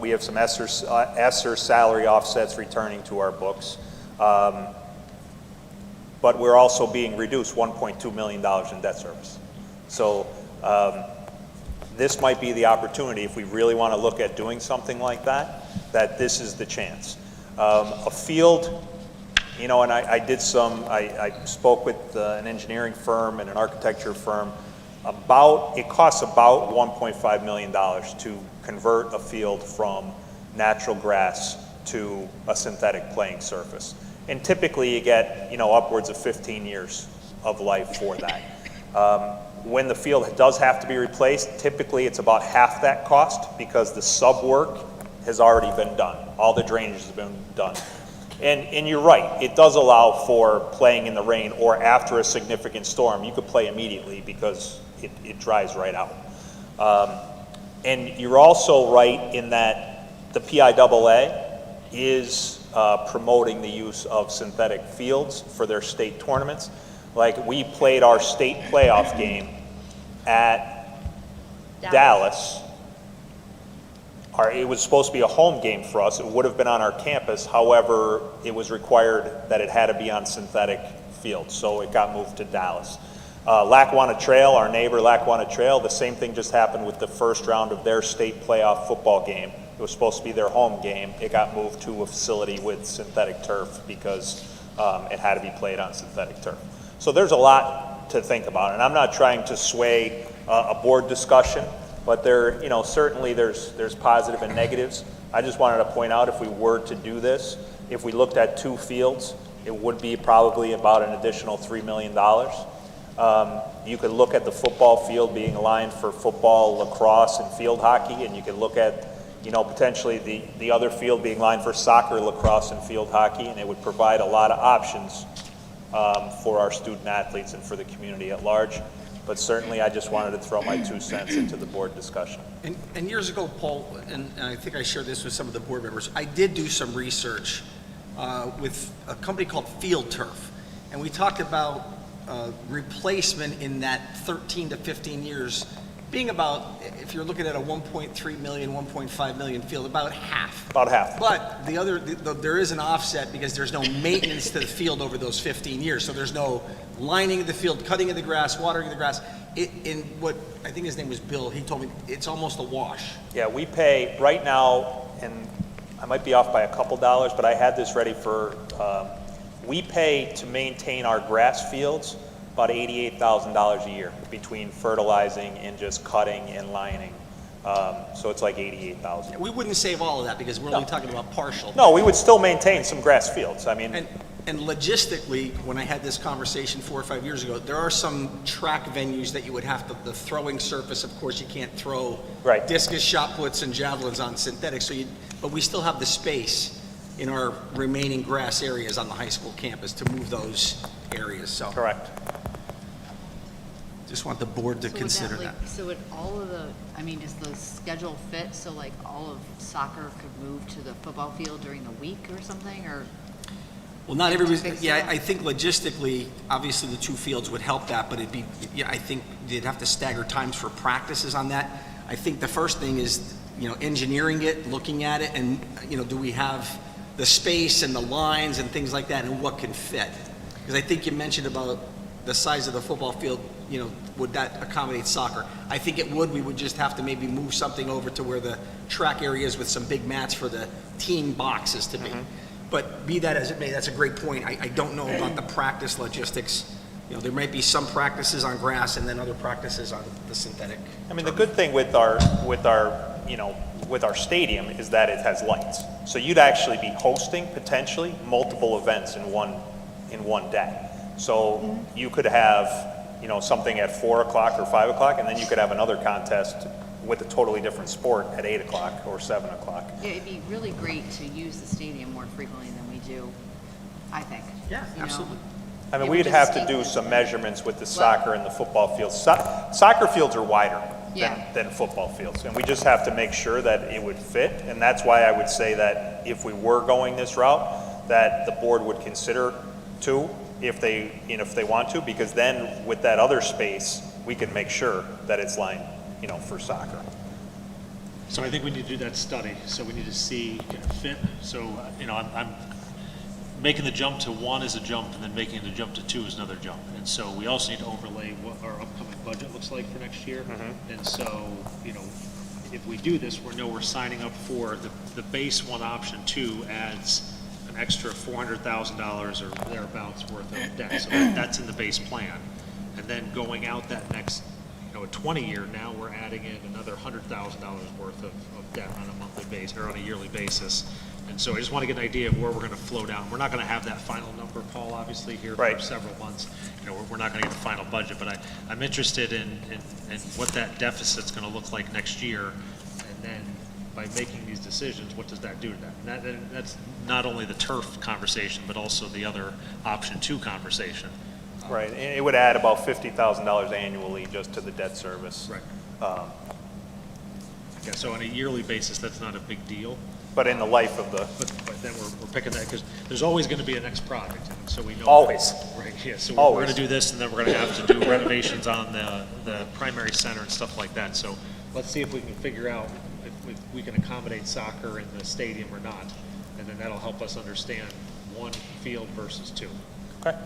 We have some ESSER salary offsets returning to our books. But we're also being reduced $1.2 million in debt service. So this might be the opportunity, if we really want to look at doing something like that, that this is the chance. A field, and I spoke with an engineering firm and an architecture firm. It costs about $1.5 million to convert a field from natural grass to a synthetic playing surface. And typically you get, upwards of 15 years of life for that. When the field does have to be replaced, typically it's about half that cost because the sub work has already been done. All the drainage has been done. And you're right, it does allow for playing in the rain or after a significant storm. You could play immediately because it dries right out. And you're also right in that the PIAA is promoting the use of synthetic fields for their state tournaments. Like, we played our state playoff game at Dallas. It was supposed to be a home game for us. It would have been on our campus. However, it was required that it had to be on synthetic fields, so it got moved to Dallas. Lackawanna Trail, our neighbor Lackawanna Trail, the same thing just happened with the first round of their state playoff football game. It was supposed to be their home game. It got moved to a facility with synthetic turf because it had to be played on synthetic turf. So there's a lot to think about, and I'm not trying to sway a board discussion, but certainly there's positive and negatives. I just wanted to point out, if we were to do this, if we looked at 2 fields, it would be probably about an additional $3 million. You could look at the football field being aligned for football, lacrosse, and field hockey, and you could look at potentially the other field being lined for soccer, lacrosse, and field hockey, and it would provide a lot of options for our student athletes and for the community at large. But certainly, I just wanted to throw my 2 cents into the board discussion. And years ago, Paul, and I think I shared this with some of the board members, I did do some research with a company called Field Turf, and we talked about replacement in that 13 to 15 years being about, if you're looking at a 1.3 million, 1.5 million field, about half. About half. But there is an offset because there's no maintenance to the field over those 15 years. So there's no lining of the field, cutting of the grass, watering of the grass. In what, I think his name was Bill, he told me it's almost a wash. Yeah, we pay right now, and I might be off by a couple dollars, but I had this ready for, we pay to maintain our grass fields about $88,000 a year between fertilizing and just cutting and lining. So it's like $88,000. We wouldn't save all of that because we're only talking about partial. No, we would still maintain some grass fields. I mean, and logistically, when I had this conversation 4 or 5 years ago, there are some track venues that you would have to, the throwing surface, of course, you can't throw discus, shot puts, and javelins on synthetic. But we still have the space in our remaining grass areas on the high school campus to move those areas. So correct. Just want the board to consider that. So would all of the, does the schedule fit so like all of soccer could move to the football field during the week or something, or? Well, not everybody, I think logistically, obviously the 2 fields would help that, but I think they'd have to stagger times for practices on that. I think the first thing is, engineering it, looking at it, and, do we have the space and the lines and things like that, and what can fit? Because I think you mentioned about the size of the football field, would that accommodate soccer? I think it would. We would just have to maybe move something over to where the track area is with some big mats for the team boxes to be. But be that as it may, that's a great point. I don't know about the practice logistics. There might be some practices on grass and then other practices on the synthetic. The good thing with our stadium is that it has lights. So you'd actually be hosting potentially multiple events in one day. So you could have, something at 4 o'clock or 5 o'clock, and then you could have another contest with a totally different sport at 8 o'clock or 7 o'clock. Yeah, it'd be really great to use the stadium more frequently than we do, I think. Yeah, absolutely. We'd have to do some measurements with the soccer and the football fields. Soccer fields are wider than football fields, and we just have to make sure that it would fit, and that's why I would say that if we were going this route, that the board would consider 2 if they want to, because then with that other space, we can make sure that it's lined, for soccer. So I think we need to do that study. So we need to see fit. So, I'm making the jump to 1 is a jump, and then making the jump to 2 is another jump. And so we also need to overlay what our upcoming budget looks like for next year. And so, if we do this, we're signing up for the base 1 option 2 adds an extra $400,000 or thereabouts worth of debt. So that's in the base plan. And then going out that next, a 20-year, now we're adding in another $100,000 worth of debt on a monthly basis, or on a yearly basis. And so I just want to get an idea of where we're going to flow down. We're not going to have that final number, Paul, obviously, here for Right. several months. We're not going to get the final budget, but I'm interested in what that deficit's going to look like next year. And then by making these decisions, what does that do to that? And that's not only the turf conversation, but also the other option 2 conversation. Right, and it would add about $50,000 annually just to the debt service. Right. Yeah, so on a yearly basis, that's not a big deal. But in the life of the, But then we're picking that, because there's always going to be a next project, and so we know. Always. Right, yeah, so we're Always. going to do this, and then we're going to have to do renovations on the primary center and stuff like that. So let's see if we can figure out if we can accommodate soccer in the stadium or not, and then that'll help us understand one field versus 2. okay,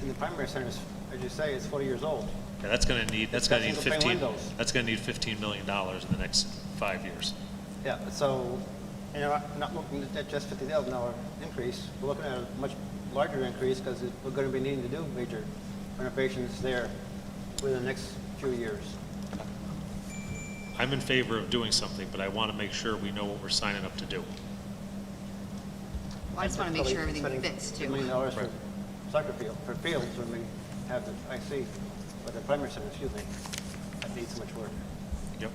And the primary center, as you say, is 40 years old. Yeah, that's going to need got single pane 15. windows. That's going to need $15 million in the next 5 years. Yeah, so, I'm not looking at just $50,000 increase. We're looking at a much larger increase because we're going to be needing to do major renovations there within the next few years. I'm in favor of doing something, but I want to make sure we know what we're signing up to do. I just want to make sure everything fits $2 too. million for soccer field, for fields when we have the IC, but the primary center, excuse me, that needs so much work. Yep.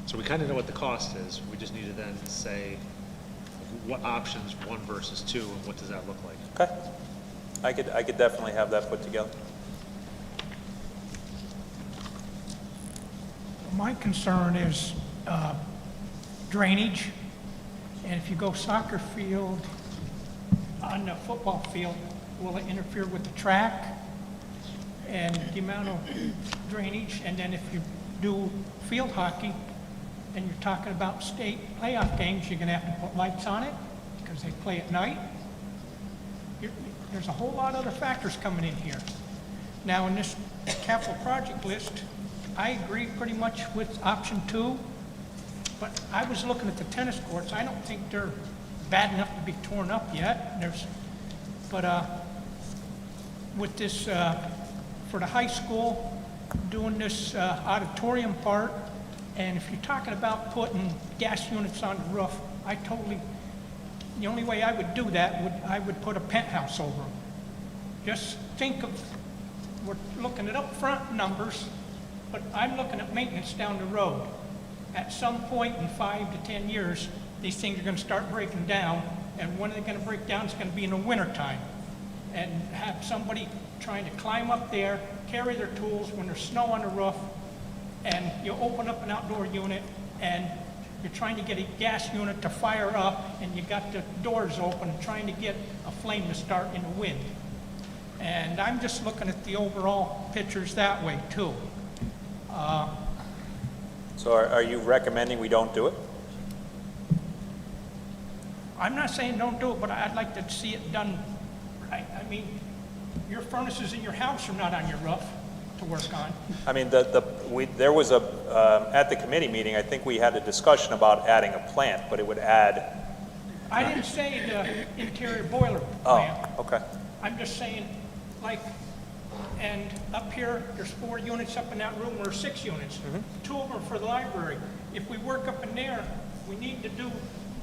So we kind of know what the cost is. We just need to then say what options, 1 versus 2, and what does that look like? okay. I could definitely have that put together. My concern is drainage, and if you go soccer field on the football field, will it interfere with the track and the amount of drainage? And then if you do field hockey, and you're talking about state playoff games, you're gonna have to put lights on it because they play at night. There's a whole lot of other factors coming in here. Now, in this capital project list, I agree pretty much with option 2, but I was looking at the tennis courts. I don't think they're bad enough to be torn up yet. With this, for the high school, doing this auditorium part, and if you're talking about putting gas units on the roof, the only way I would do that I would put a penthouse over them. Just think of, we're looking at upfront numbers, but I'm looking at maintenance down the road. At some point in 5 to 10 years, these things are going to start breaking down, and when they're going to break down, it's going to be in the wintertime. And have somebody trying to climb up there, carry their tools when there's snow on the roof, and you open up an outdoor unit, and you're trying to get a gas unit to fire up, and you got the doors open, trying to get a flame to start in the wind. And I'm just looking at the overall pictures that way, too. So are you recommending we don't do it? I'm not saying don't do it, but I'd like to see it done right. I mean, your furnaces in your house are not on your roof to work on. I mean, there was at the committee meeting, I think we had a discussion about adding a plant, but it would add. I didn't say the interior boiler plant. Oh, okay. I'm just saying, like, and up here, there's 4 units up in that room, or 6 units. 2 of them are for the library. If we work up in there, we need to do,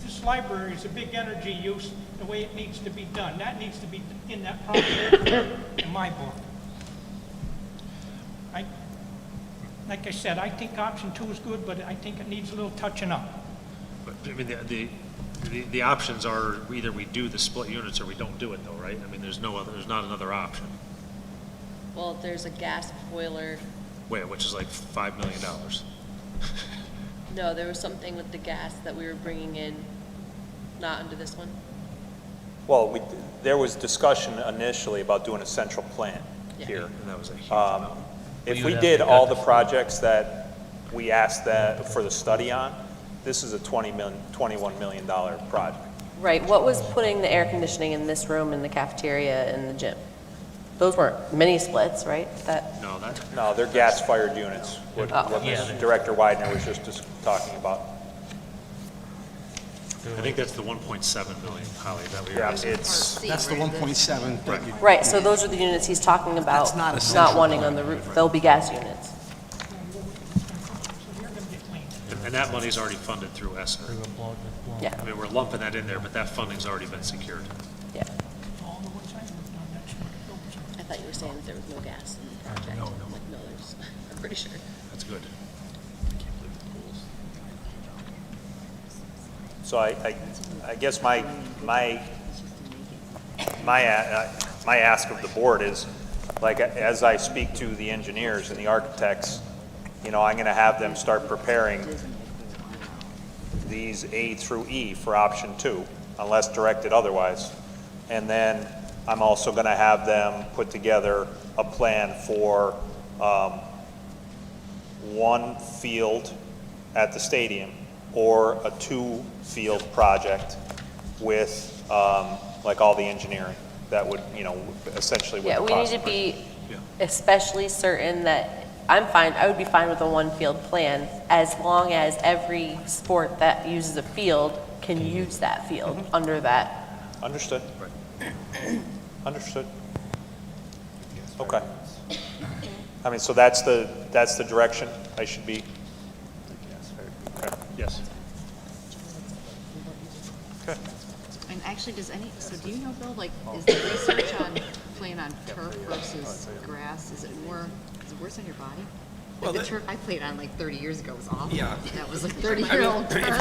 this library is a big energy use, the way it needs to be done. That needs to be in that project in my book. Like I said, I think option 2 is good, but I think it needs a little touching up. But, I mean, the options are either we do the split units or we don't do it, though, right? I mean, there's not another option. Well, there's a gas boiler. Wait, which is like $5 million. No, there was something with the gas that we were bringing in, not under this one. Well, there was discussion initially about doing a central plant here. And that was a huge amount. If we did all the projects that we asked for the study on, this is a $21 million project. Right, what was putting the air conditioning in this room, in the cafeteria, and the gym? Those weren't mini splits, right? No, they're gas-fired units, what Oh. Director Widener was just talking about. I think that's the 1.7 million, Holly, that we Yeah, raised. it's, That's the 1.7 that you. Right, so those are the units he's talking about, That's not a not central wanting point. on the roof. They'll be gas units. And that money's already funded through ESSER. Yeah, I mean, we're lumping that in there, but that funding's already been secured. yeah. I thought you were saying that there was no gas in the project. No, there's, I'm pretty sure. That's good. so I guess my ask of the board is, like, as I speak to the engineers and the architects, you know, I'm gonna have them start preparing these A through E for option 2, unless directed otherwise. And then I'm also gonna have them put together a plan for, one field at the stadium or a 2-field project with, like, all the engineering that would, you know, essentially what Yeah, the we need cost to would be especially certain that, I would be fine with a 1-field plan as long as every sport that uses a field can use that field under that. Understood. Understood. Okay. I mean, so that's the direction I should be? Okay. Yes. Okay. And actually, so do you know, Bill, like, is the research on playing on turf versus grass, is it worse on your body? Like the turf I played on like 30 years ago was awful. Yeah. That was like 30-year-old turf.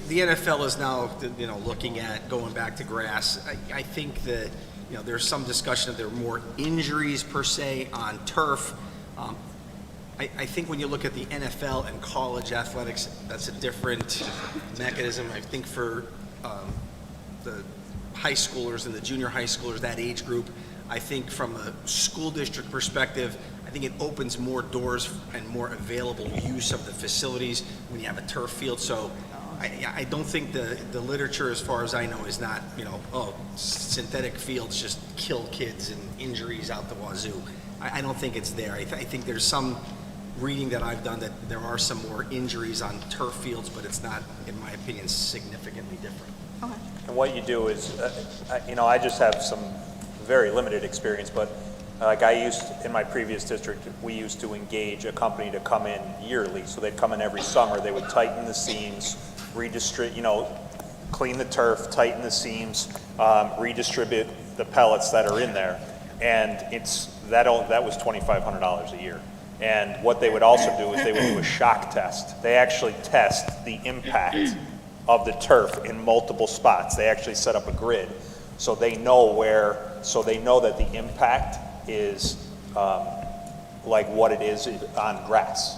The NFL is now, you know, looking at going back to grass. I think that, you know, there's some discussion that there are more injuries per se on turf. I think when you look at the NFL and college athletics, that's a different mechanism. I think for the high schoolers and the junior high schoolers, that age group, I think from a school district perspective, I think it opens more doors and more available use of the facilities when you have a turf field. So I don't think the literature, as far as I know, is not, you know, oh, synthetic fields just kill kids and injuries out the wazoo. I don't think it's there. I think there's some reading that I've done that there are some more injuries on turf fields, but it's not, in my opinion, significantly different. Okay. And what you do is, you know, I just have some very limited experience, but like in my previous district, we used to engage a company to come in yearly. So they'd come in every summer, they would tighten the seams, redistribute, you know, clean the turf, tighten the seams, redistribute the pellets that are in there. And that was $2,500 a year. And what they would also do is they would do a shock test. They actually test the impact of the turf in multiple spots. They actually set up a grid so they know that the impact is like what it is on grass.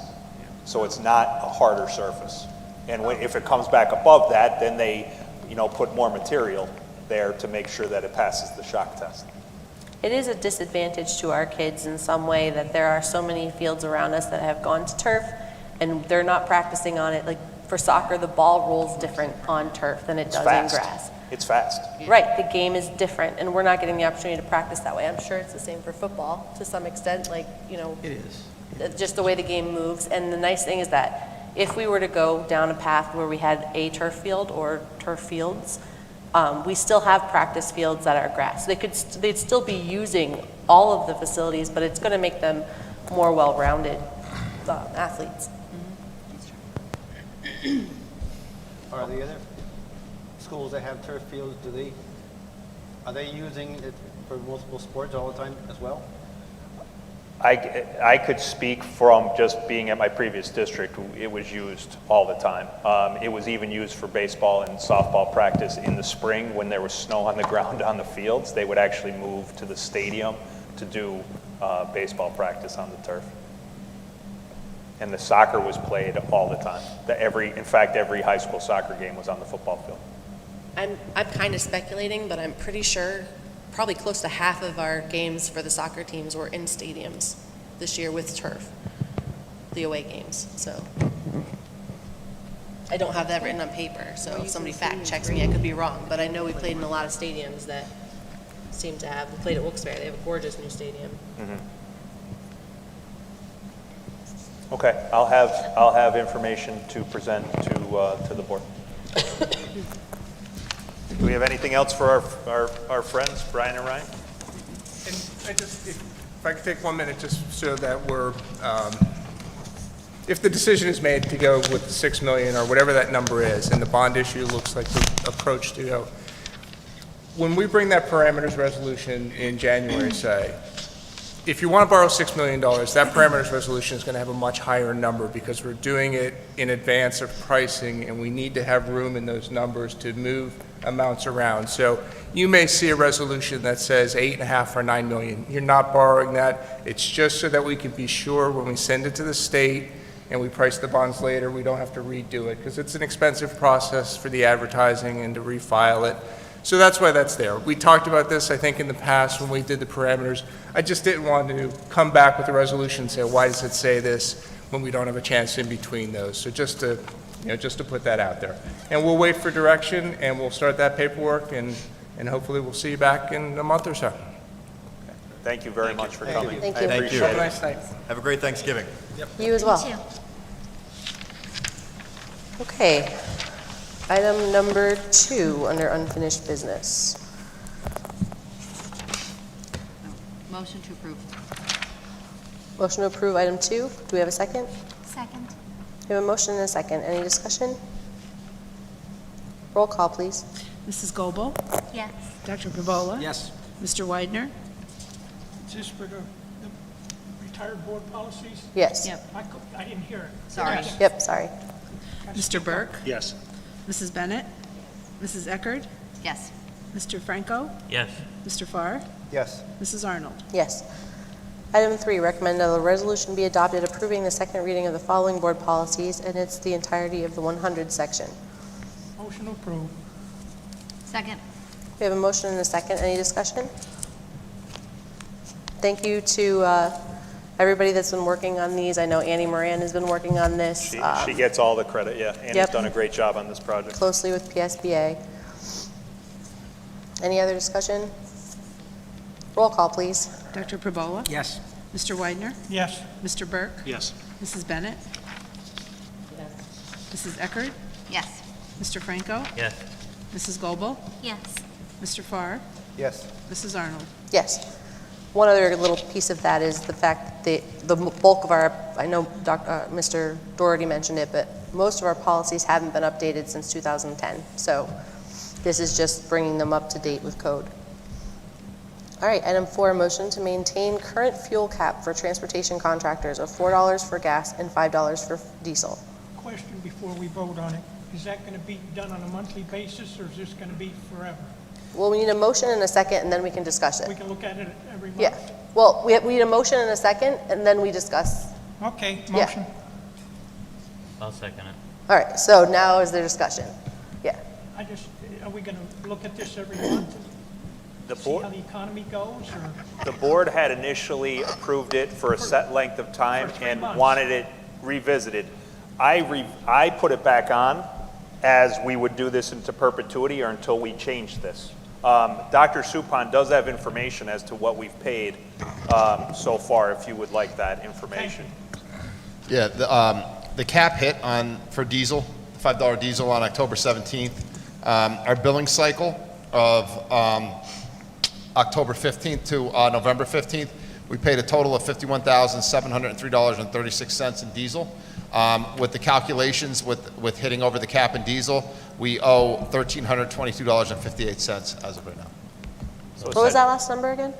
So it's not a harder surface. And if it comes back above that, then they, you know, put more material there to make sure that it passes the shock test. It is a disadvantage to our kids in some way that there are so many fields around us that have gone to turf and they're not practicing on it. Like for soccer, the ball rolls different on turf than it does in grass. It's fast. Right, the game is different and we're not getting the opportunity to practice that way. I'm sure it's the same for football to some extent, like, you know. It is. Just the way the game moves. And the nice thing is that if we were to go down a path where we had a turf field or turf fields, we still have practice fields that are grass. They'd still be using all of the facilities, but it's going to make them more well-rounded athletes. Are the other schools that have turf fields, are they using it for multiple sports all the time as well? I could speak from just being at my previous district. It was used all the time. It was even used for baseball and softball practice in the spring when there was snow on the ground on the fields. They would actually move to the stadium to do baseball practice on the turf. And the soccer was played all the time. In fact, every high school soccer game was on the football field. I'm kind of speculating, but I'm pretty sure probably close to half of our games for the soccer teams were in stadiums this year with turf, the away games. So I don't have that written on paper, so if somebody fact checks me, I could be wrong. But I know we played in a lot of stadiums that seem to have. We played at Wilkes-Barre. They have a gorgeous new stadium. Mm-hmm. Okay, I'll have information to present to the board. Do we have anything else for our friends, Brian and Ryan? And I just, if I could take 1 minute just so that we're, if the decision is made to go with the 6 million or whatever that number is, and the bond issue looks like the approach to go, when we bring that parameters resolution in January, say, if you want to borrow $6 million, that parameters resolution is going to have a much higher number because we're doing it in advance of pricing, and we need to have room in those numbers to move amounts around. So you may see a resolution that says 8.5 or 9 million. You're not borrowing that. It's just so that we can be sure when we send it to the state and we price the bonds later, we don't have to redo it because it's an expensive process for the advertising and to refile it. So that's why that's there. We talked about this, I think, in the past when we did the parameters. I just didn't want to come back with a resolution and say, why does it say this when we don't have a chance in between those? So just to put that out there. And we'll wait for direction, and we'll start that paperwork, and hopefully we'll see you back in a month or so. Thank you very much for coming. Thank I you. Thank appreciate you. Have a it. nice night. Have a great Thanksgiving. You as well. Okay. Item number 2 under unfinished business. Motion to approve. Motion to approve item 2. Do we have a second? Second. We have a motion and a second. Any discussion? Roll call, please. Mrs. Goebel? Yes. Dr. Gavola? Yes. Mr. Widener? Is this for the retired board policies? Yes. Yep. I didn't hear it. Sorry. Yep, sorry. Mr. Burke? Yes. Mrs. Bennett? Mrs. Eckerd? Yes. Mr. Franco? Yes. Mr. Farr? Yes. Mrs. Arnold? Yes. Item 3, recommend that a resolution be adopted approving the second reading of the following board policies, and it's the entirety of the 100 section. Motion to approve. Second. We have a motion and a second. Any discussion? Thank you to everybody that's been working on these. I know Annie Moran has been working on this She gets all the credit, yeah. Annie's Yep. done a great job on this project. closely with PSBA. Any other discussion? Roll call, please. Dr. Gavola? Yes. Mr. Widener? Yes. Mr. Burke? Yes. Mrs. Bennett? Mrs. Eckerd? Yes. Mr. Franco? Yes. Mrs. Goebel? Yes. Mr. Farr? Yes. Mrs. Arnold? Yes. One other little piece of that is the fact that the bulk of our, I know Mr. Doherty mentioned it, but most of our policies haven't been updated since 2010. So this is just bringing them up to date with code. All right, item 4, motion to maintain current fuel cap for transportation contractors of $4 for gas and $5 for diesel. Question before we vote on it. Is that going to be done on a monthly basis, or is this going to be forever? Well, we need a motion and a second, and then we can discuss We it. can look at it every month? Yeah. Well, we need a motion and a second, and then we discuss. Okay, Yeah. motion. I'll second it. All right, so now is the discussion. Yeah. Are we going to look at this every month? The See board, how the economy goes, or? the board had initially approved it for a set length of time For 3 and months. wanted it revisited. I put it back on as we would do this into perpetuity or until we change this. Dr. Suppan does have information as to what we've paid so far, if you would like that information. Yeah, the cap hit for diesel, $5 diesel on October 17th. Our billing cycle of October 15th to November 15th, we paid a total of $51,703.36 in diesel. With the calculations with hitting over the cap in diesel, we owe $1,322.58 as of right now. So What was that last number again?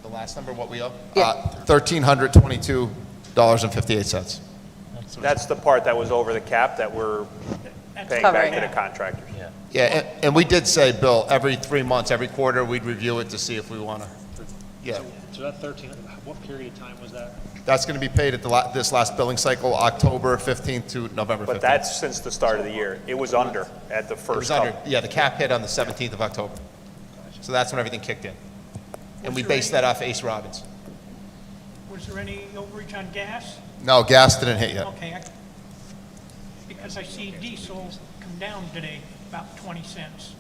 The last number, what we owe? Yeah. $1,322.58. That's the part that was over the cap that we're paying back Covering to the it. contractors. Yeah. Yeah, and we did say, Bill, every 3 months, every quarter, we'd review it to see if we want to, yeah. So that 13, what period of time was that? That's going to be paid at this last billing cycle, October 15th to November 15th. But that's since the start of the year. It was under at the It was first under, couple. yeah, the cap hit on the 17th of October. So that's when everything kicked in. And we Was there based any- that off Ace Robbins. Was there any overreach on gas? No, gas didn't hit yet. Okay, because I see diesel come down today, about 20 cents.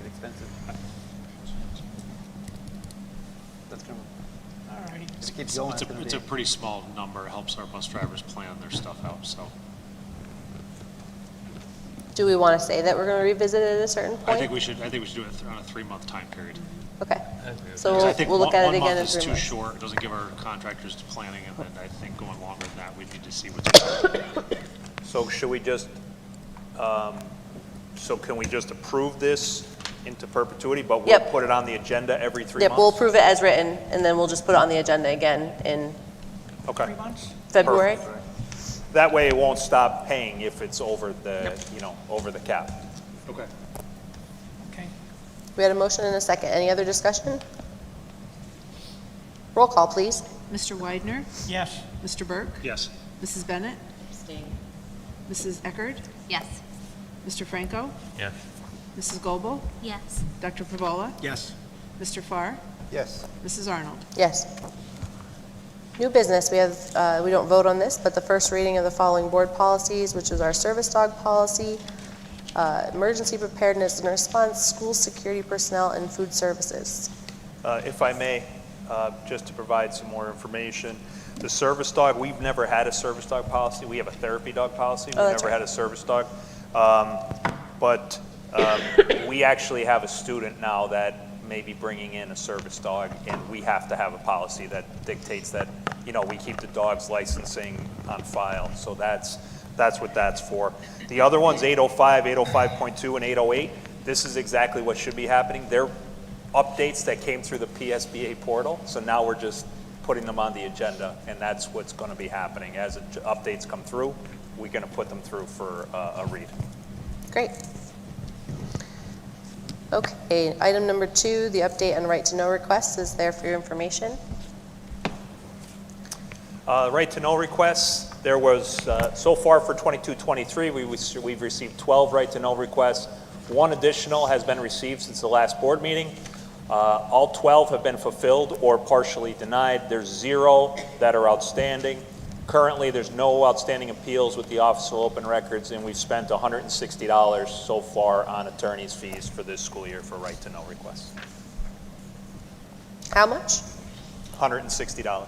Expensive. That's going All righty. to keep going. It's a pretty small number. It helps our bus drivers plan their stuff out, so. Do we want to say that we're going to revisit it at a certain point? I think we should do it on a 3-month time period. Okay. So Because I think we'll look at it again one in month 3 is too months. short, it doesn't give our contractors the planning, and then I think going longer than that, we need to see what's. So should we just, so can we just approve this into perpetuity, but we'll Yep. put it on the agenda every 3 Yep, months? we'll approve it as written, and then we'll just put it on the agenda again in Okay. 3 months? February. That way it won't stop paying if it's over the, over the cap. Okay. Okay. We had a motion and a second. Any other discussion? Roll call, please. Mr. Widener, Yes. Mr. Burke, Yes. Mrs. Bennett, Mrs. Eckerd, Yes. Mr. Franco, Yes. Mrs. Goebel, Yes. Dr. Pervola, Yes. Mr. Farr, Yes. Mrs. Arnold. Yes. New business, we have, we don't vote on this, but the first reading of the following board policies, which is our service dog policy, emergency preparedness and response, school security personnel, and food services. If I may, just to provide some more information, the service dog, we've never had a service dog policy. We have a therapy dog policy. We've that's never right. had a service dog. But we actually have a student now that may be bringing in a service dog, and we have to have a policy that dictates that, we keep the dog's licensing on file. So that's what that's for. The other ones, 805, 805.2, and 808, this is exactly what should be happening. They're updates that came through the PSBA portal, so now we're just putting them on the agenda, and that's what's going to be happening. As updates come through, we're going to put them through for a read. Great. Okay, item number 2, the update on right to know requests is there for your information. Right to know requests, there was, so far for 22-23, we've received 12 right to know requests. 1 additional has been received since the last board meeting. All 12 have been fulfilled or partially denied. There's 0 that are outstanding. Currently, there's no outstanding appeals with the Office of Open Records, and we've spent $160 so far on attorney's fees for this school year for right to know requests. How much? $160.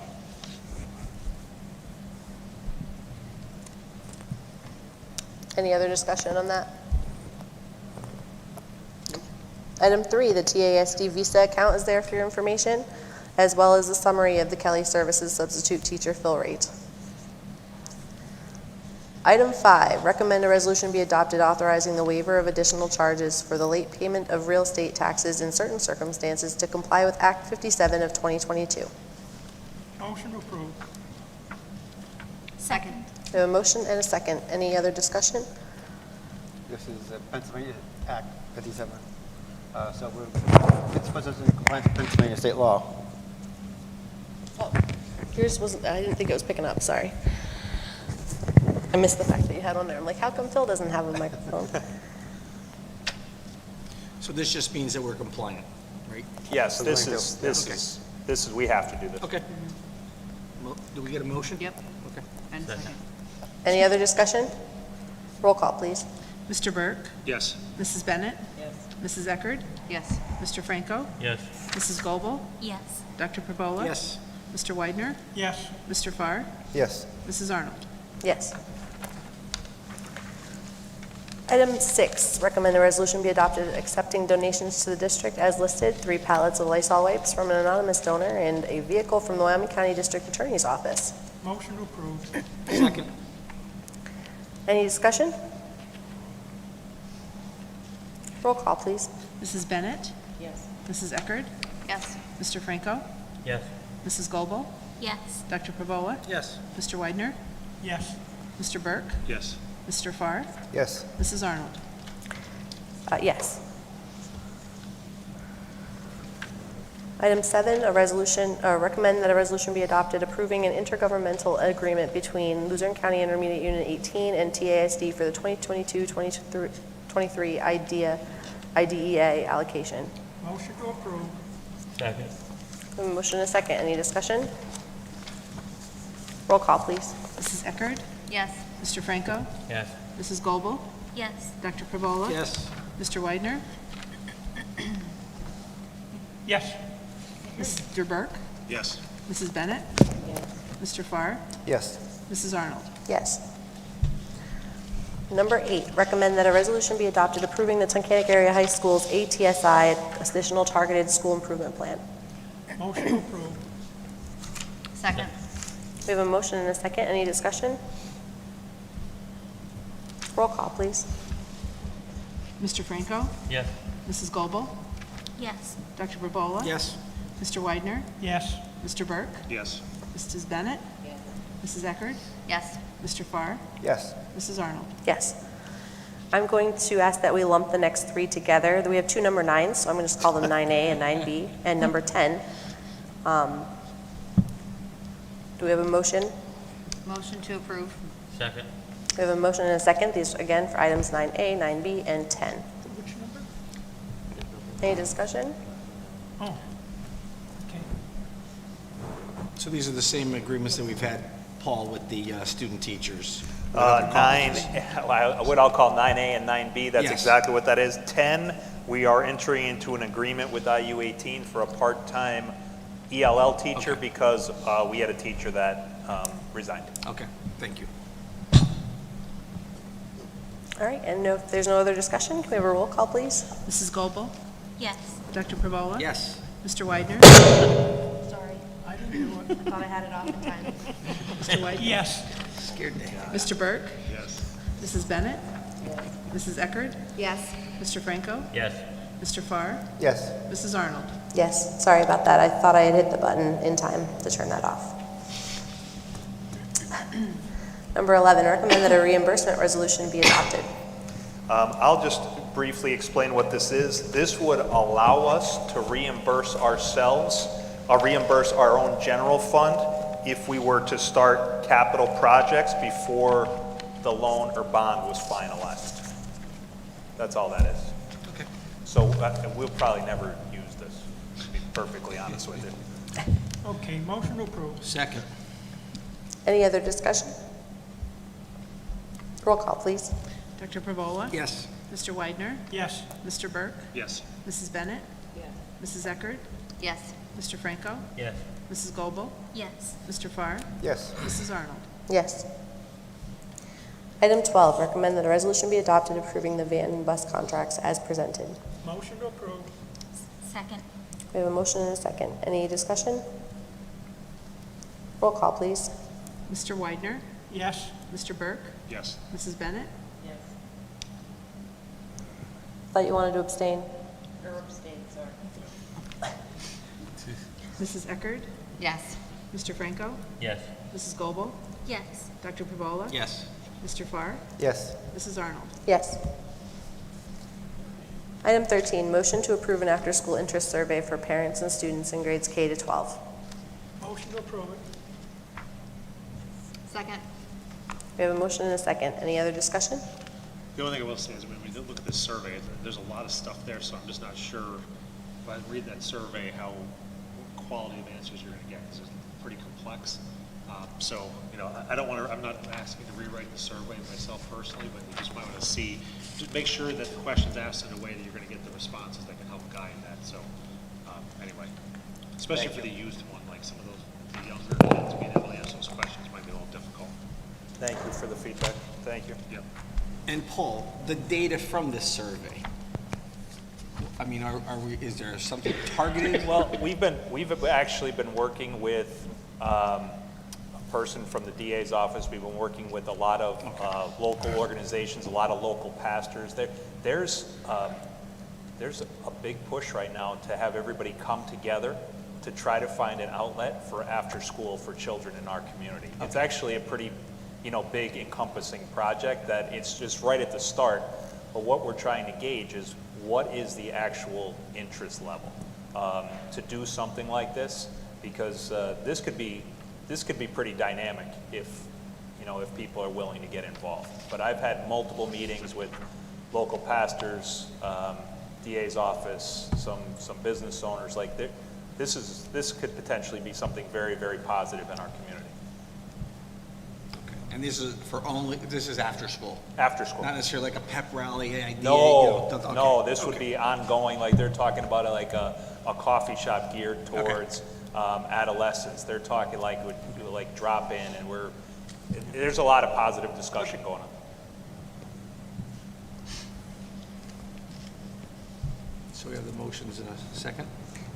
Any other discussion on that? Item 3, the TASD Visa account is there for your information, as well as a summary of the Kelly Services substitute teacher fill rate. Item 5, recommend a resolution be adopted authorizing the waiver of additional charges for the late payment of real estate taxes in certain circumstances to comply with Act 57 of 2022. Motion approved. Second. We have a motion and a second. Any other discussion? This is Pennsylvania Act 57. So it puts us in compliance with Pennsylvania state law. Oh, yours wasn't, I didn't think it was picking up, sorry. I missed the fact that you had one there. I'm like, how come Phil doesn't have a microphone? So this just means that we're compliant, right? Yes, this Okay. is, we have to do this. Okay. Do we get a motion? Yep. Okay. And second. Any other discussion? Roll call, please. Mr. Burke, Yes. Mrs. Bennett, Mrs. Eckerd, Yes. Mr. Franco, Yes. Mrs. Goebel, Yes. Dr. Pervola. Yes. Mr. Widener, Yes. Mr. Farr, Yes. Mrs. Arnold. Yes. Item 6, recommend a resolution be adopted accepting donations to the district as listed, 3 pallets of Lysol wipes from an anonymous donor and a vehicle from the Wyoming County District Attorney's Office. Motion approved. Second. Any discussion? Roll call, please. Mrs. Bennett, Yes. Mrs. Eckerd, Yes. Mr. Franco, Yes. Mrs. Goebel, Yes. Dr. Pervola, Yes. Mr. Widener, Yes. Mr. Burke, Yes. Mr. Farr, Yes. Mrs. Arnold. Yes. Item 7, a resolution, recommend that a resolution be adopted approving an intergovernmental agreement between Luzerne County Intermediate Unit 18 and TASD for the 2022-2023 IDEA allocation. Motion to approve. Second. A motion and a second. Any discussion? Roll call, please. Mrs. Eckerd, Yes. Mr. Franco, Yes. Mrs. Goebel, Yes. Dr. Pervola. Yes. Mr. Widener, Yes. Mr. Burke, Yes. Mrs. Bennett, Mr. Farr, Yes. Mrs. Arnold. Yes. Number 8, recommend that a resolution be adopted approving the Tunkhannock Area High School's ATSI, Additional Targeted School Improvement Plan. Motion to approve. Second. We have a motion and a second. Any discussion? Roll call, please. Mr. Franco? Yes. Mrs. Goebel? Yes. Dr. Burbola? Yes. Mr. Weidner? Yes. Mr. Burke? Yes. Mrs. Bennett? Mrs. Eckert? Yes. Mr. Farr? Yes. Mrs. Arnold? Yes. I'm going to ask that we lump the next 3 together. We have 2 number 9s, so I'm going to just call them 9A and 9B, and number 10. Do we have a motion? Motion to approve. Second. We have a motion and a second. These, again, for items 9A, 9B, and 10. Which number? Any discussion? Oh, okay. So these are the same agreements that we've had, Paul, with the student teachers? 9, what I'll call 9A and 9B, that's Yes. exactly what that is. 10, we are entering into an agreement with IU18 for a part-time ELL teacher because we had a teacher that resigned. Okay, thank you. All right, and if there's no other discussion, can we have a roll call, please? Mrs. Goebel? Yes. Dr. Burbola? Yes. Mr. Weidner? Sorry. I didn't do it. I thought I had it off in time. Mr. Weidner? Yes. Scared me. Mr. Burke? Yes. Mrs. Bennett? Mrs. Eckert? Yes. Mr. Franco? Yes. Mr. Farr? Yes. Mrs. Arnold? Yes, sorry about that. I thought I had hit the button in time to turn that off. Number 11, recommend that a reimbursement resolution be adopted. I'll just briefly explain what this is. This would allow us to reimburse ourselves, reimburse our own general fund if we were to start capital projects before the loan or bond was finalized. That's all that is. Okay. So we'll probably never use this, to be perfectly honest with you. Okay, motion to approve. Second. Any other discussion? Roll call, please. Dr. Burbola? Yes. Mr. Weidner? Yes. Mr. Burke? Yes. Mrs. Bennett? Yes. Mrs. Eckert? Yes. Mr. Franco? Yes. Mrs. Goebel? Yes. Mr. Farr? Yes. Mrs. Arnold? Yes. Item 12, recommend that a resolution be adopted approving the van and bus contracts as presented. Motion to approve. Second. We have a motion and a second. Any discussion? Roll call, please. Mr. Weidner? Yes. Mr. Burke? Yes. Mrs. Bennett? Yes. Thought you wanted to abstain. Or abstain, sorry. Mrs. Eckert? Yes. Mr. Franco? Yes. Mrs. Goebel? Yes. Dr. Burbola? Yes. Mr. Farr? Yes. Mrs. Arnold? Yes. Item 13, motion to approve an after-school interest survey for parents and students in grades K to 12. Motion to approve it. Second. We have a motion and a second. Any other discussion? The only thing I will say is when we look at this survey, there's a lot of stuff there, so I'm just not sure if I read that survey, how quality of answers you're going to get, because it's pretty complex. So, you know, I don't want to, I'm not asking to rewrite the survey myself personally, but you just might want to see, just make sure that the question's asked in a way that you're going to get the responses that can help guide that. So, anyway, especially for the used one, like some of those, the younger kids being able to answer those questions might be a little difficult. Thank you for the feedback. Thank you. Yep. And Paul, the data from this survey, I mean, are we, is there something targeted? Well, we've actually been working with a person from the DA's office. We've been working with a lot of local organizations, a lot of local pastors. There's a big push right now to have everybody come together to try to find an outlet for after school for children in our community. It's actually a pretty, big encompassing project that it's just right at the start. But what we're trying to gauge is what is the actual interest level to do something like this, because this could be pretty dynamic if people are willing to get involved. But I've had multiple meetings with local pastors, DA's office, some business owners. Like this could potentially be something very, very positive in our community. And this is after school? After school. Not necessarily like a pep rally idea? No, okay. no, this would be ongoing, like they're talking about it like a coffee shop geared towards adolescents. They're talking like drop in, and there's a lot of positive discussion going on. So we have the motions in a second.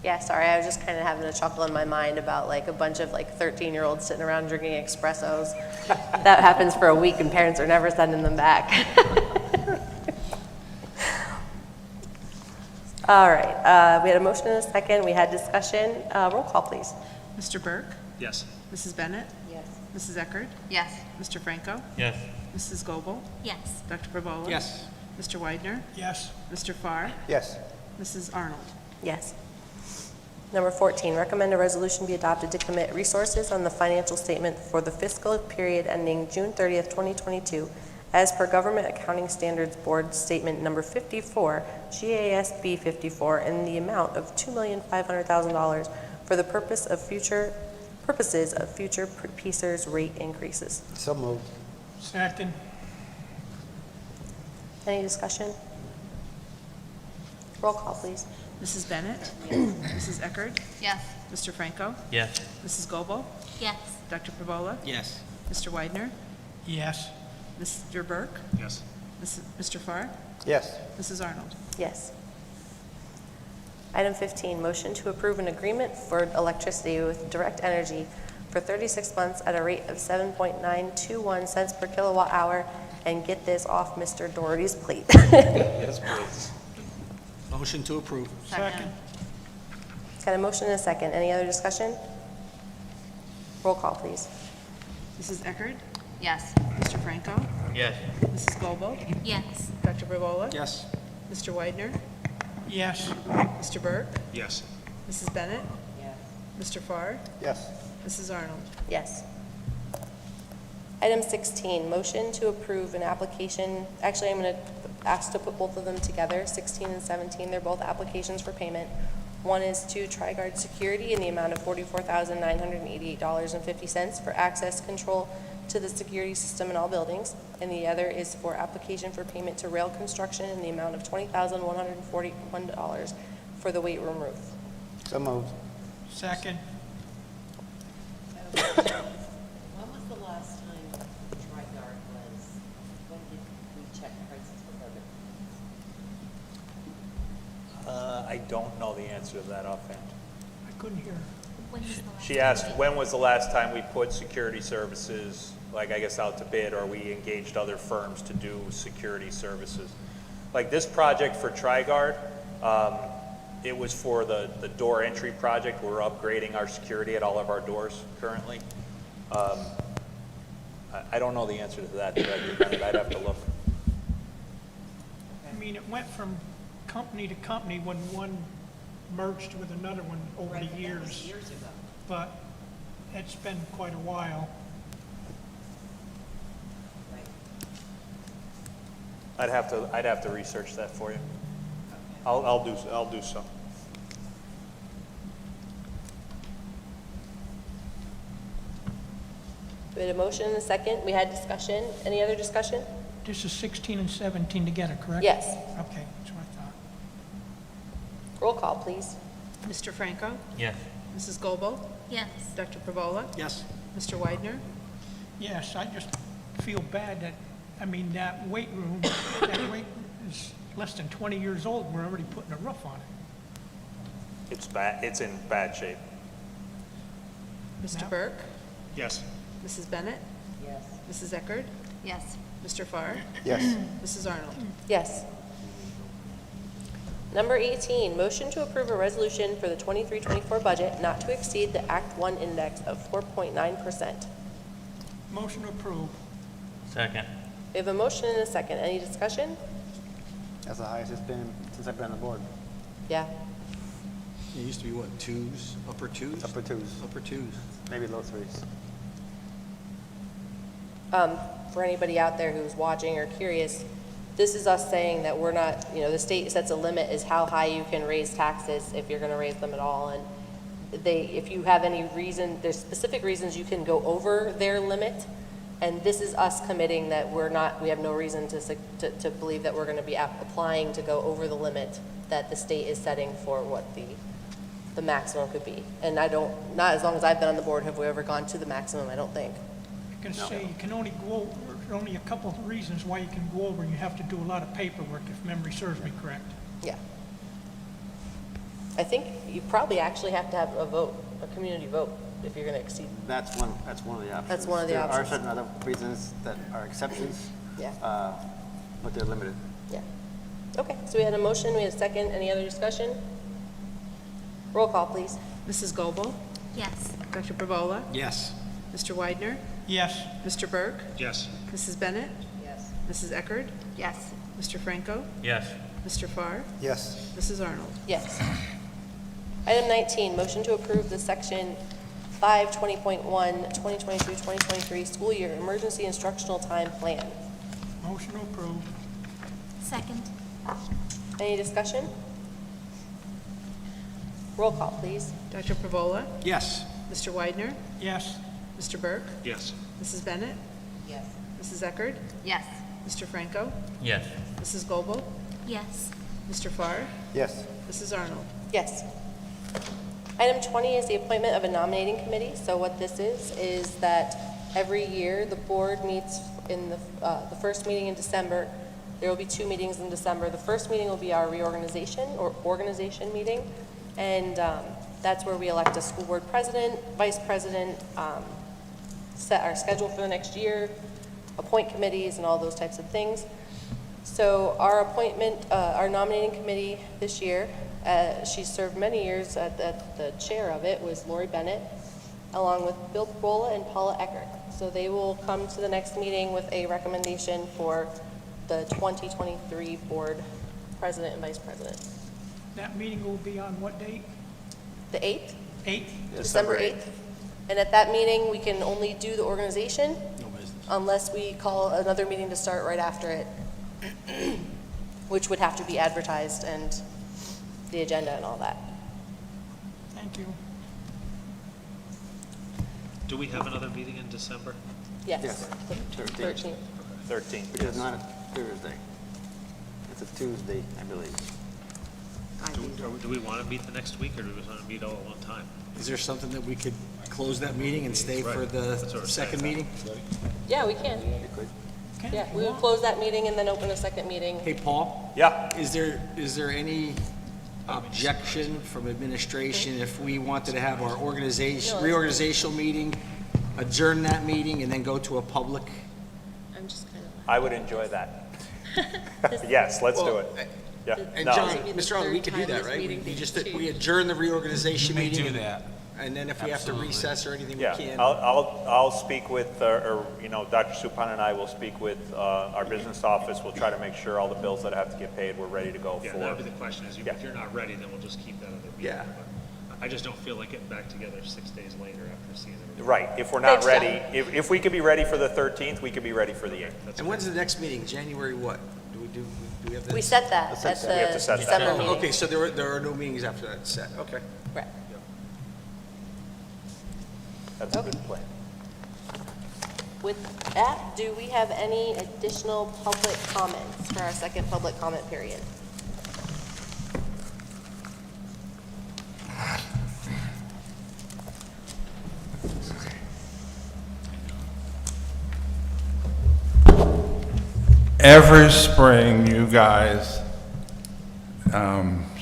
Yeah, sorry, I was just kind of having a chuckle in my mind about like a bunch of like 13-year-olds sitting around drinking espressos. That happens for a week and parents are never sending them back. All right, we had a motion and a second, we had discussion. Roll call, please. Mr. Burke? Yes. Mrs. Bennett? Yes. Mrs. Eckert? Yes. Mr. Franco? Yes. Mrs. Goebel? Yes. Dr. Pervola? Yes. Mr. Weidner? Yes. Mr. Farr? Yes. Mrs. Arnold? Yes. Number 14, recommend a resolution be adopted to commit resources on the financial statement for the fiscal period ending June 30th, 2022, as per Government Accounting Standards Board Statement Number 54, GASB 54, in the amount of $2,500,000 for the purposes of future PECR's rate increases. So moved. Second. Any discussion? Roll call, please. Mrs. Bennett? Mrs. Eckert? Yes. Mr. Franco? Yes. Mrs. Goebel? Yes. Dr. Pervola? Yes. Mr. Weidner? Yes. Mr. Burke? Yes. Mr. Farr? Yes. Mrs. Arnold? Yes. Item 15, motion to approve an agreement for electricity with Direct Energy for 36 months at a rate of 7.921 cents per kilowatt hour, and get this off Mr. Doherty's plate. Yes, please. Motion to approve. Second. Got a motion and a second. Any other discussion? Roll call, please. Mrs. Eckert? Yes. Mr. Franco? Yes. Mrs. Goebel? Yes. Dr. Pervola? Yes. Mr. Weidner? Yes. Mr. Burke? Yes. Mrs. Bennett? Yes. Mr. Farr? Yes. Mrs. Arnold? Yes. Item 16, motion to approve an application. Actually, I'm going to ask to put both of them together, 16 and 17. They're both applications for payment. One is to TriGuard Security in the amount of $44,988.50 for access control to the security system in all buildings, and the other is for application for payment to Rail Construction in the amount of $20,141 for the weight room roof. So moved. Second. When was the last time TriGuard was, when did we check prices for government? I don't know the answer to that offhand. I couldn't hear. She asked, when was the last time we put security services, like I guess out to bid, or we engaged other firms to do security services? Like this project for TriGuard, it was for the door entry project. We're upgrading our security at all of our doors currently. I don't know the answer to that directly, Bennett. I'd have to look. I mean, it went from company to company when one merged with another one over the years. Years ago. But it's been quite a while. I'd have to research that for you. I'll do so. We had a motion and a second. We had discussion. Any other discussion? This is 16 and 17 together, correct? Yes. Okay, that's what I thought. Roll call, please. Mr. Franco? Yes. Mrs. Goebel? Yes. Dr. Pervola? Yes. Mr. Weidner? Yes, I just feel bad that, I mean, that weight room, that weight is less than 20 years old. We're already putting a roof on it. It's bad. It's in bad shape. Mr. No. Burke? Yes. Mrs. Bennett? Yes. Mrs. Eckert? Yes. Mr. Farr? Yes. Mrs. Arnold? Yes. Number 18, motion to approve a resolution for the 23-24 budget not to exceed the Act 1 index of 4.9%. Motion to approve. Second. We have a motion and a second. Any discussion? That's the highest it's been since I've been on the board. Yeah. It used to be what, twos, upper twos? Upper twos, Upper twos. maybe low threes. For anybody out there who's watching or curious, this is us saying that we're not, the state sets a limit is how high you can raise taxes if you're going to raise them at all. And if you have any reason, there's specific reasons you can go over their limit. And this is us committing that we have no reason to believe that we're going to be applying to go over the limit that the state is setting for what the maximum could be. And not as long as I've been on the board have we ever gone to the maximum, I don't think. I can say you can only go over, there are only a couple of reasons why you can go over, and you have to do a lot of paperwork, if memory serves me correct. Yeah. I think you probably actually have to have a vote, a community vote, if you're going to exceed. That's one of the options. That's one of the There options. are certain other reasons that are exceptions, Yeah. but they're limited. Yeah. Okay, so we had a motion, we had a second. Any other discussion? Roll call, please. Mrs. Goble? Yes. Dr. Pervola? Yes. Mr. Widener? Yes. Mr. Burke? Yes. Mrs. Bennett? Yes. Mrs. Eckerd? Yes. Mr. Franco? Yes. Mr. Farr? Yes. Mrs. Arnold? Yes. Item 19, motion to approve the section 520.1, 2022-2023 school year emergency instructional time plan. Motion approved. Second. Any discussion? Roll call, please. Dr. Pervola? Yes. Mr. Widener? Yes. Mr. Burke? Yes. Mrs. Bennett? Yes. Mrs. Eckerd? Yes. Mr. Franco? Yes. Mrs. Goble? Yes. Mr. Farr? Yes. Mrs. Arnold? Yes. Item 20 is the appointment of a nominating committee. So what this is that every year the board meets in the first meeting in December. There will be 2 meetings in December. The first meeting will be our reorganization or organization meeting, and that's where we elect a school board president, vice president, set our schedule for the next year, appoint committees, and all those types of things. So our appointment, our nominating committee this year, she served many years at the chair of it, was Lori Bennett, along with Bill Pervola and Paula Eckert. So they will come to the next meeting with a recommendation for the 2023 board president and vice president. That meeting will be on what date? The 8th, 8th? December 8th. And at that meeting, we can only do the organization No business. unless we call another meeting to start right after it, which would have to be advertised and the agenda and all that. Thank you. Do we have another meeting in December? Yes. Yes. The 13th. 13th. Which is not a Thursday. It's a Tuesday, I believe. Do we want to meet the next week, or do we want to meet all at one time? Is there something that we could close that meeting and stay for the That's what we're second saying. meeting? Yeah, we can. You could. Yeah, we will close that meeting and then open a second meeting. Hey, Paul? Yeah. Is there any objection from administration if we wanted to have our reorganizational meeting, adjourn that meeting, and then go to a public? I'm just kind of. I would enjoy that. Yes, let's do it. Yeah. And No. John, Maybe the Mr. Arnold, we third could do time that, this right? meeting We date just, changed. we adjourn the reorganization may meeting. do that. And then if we have to recess or anything, we Yeah, can. I'll speak with, or, Dr. Supan and I will speak with our business office. We'll try to make sure all the bills that have to get paid, we're ready to go Yeah, for. that would be the question, is Yeah. if you're not ready, then we'll just keep that other meeting. Yeah. But I just don't feel like getting back together 6 days later after seeing everything. Right, if we're not Thanks, ready, John. if we could be ready for the 13th, we could be ready for the 8th. And when's the next meeting? January what? Do we have that? We set that at We have to set the that. December Oh, meeting. okay, so there are no meetings after that set, okay. Right. That's a Okay. good plan. With that, do we have any additional public comments for our second public comment period? Every spring, you guys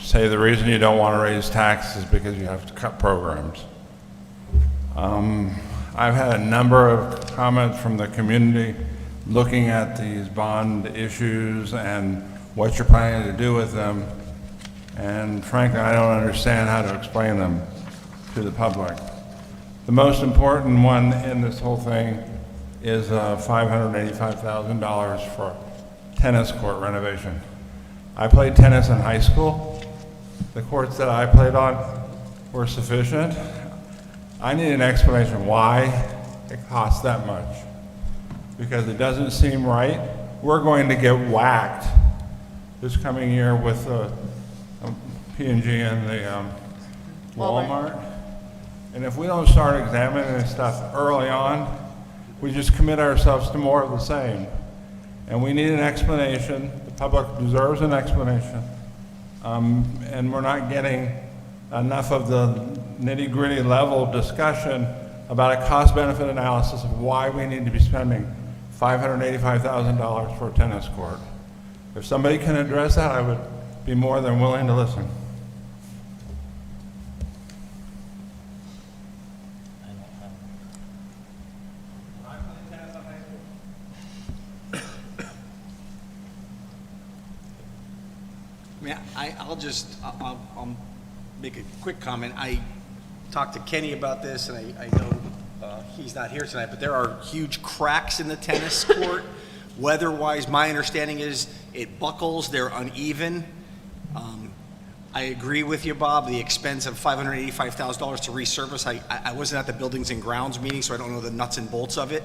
say the reason you don't want to raise taxes is because you have to cut programs. I've had a number of comments from the community looking at these bond issues and what you're planning to do with them. And frankly, I don't understand how to explain them to the public. The most important one in this whole thing is $585,000 for tennis court renovation. I played tennis in high school. The courts that I played on were sufficient. I need an explanation why it costs that much, because it doesn't seem right. We're going to get whacked this coming year with P&G and the Walmart. And if we don't start examining this stuff early on, we just commit ourselves to more of the same. And we need an explanation. The public deserves an explanation. And we're not getting enough of the nitty-gritty level discussion about a cost-benefit analysis of why we need to be spending $585,000 for a tennis court. If somebody can address that, I would be more than willing to listen. I mean, I'll make a quick comment. I talked to Kenny about this, and I know he's not here tonight, but there are huge cracks in the tennis court. Weather-wise, my understanding is it buckles, they're uneven. I agree with you, Bob, the expense of $585,000 to resurface. I wasn't at the Buildings and Grounds meeting, so I don't know the nuts and bolts of it,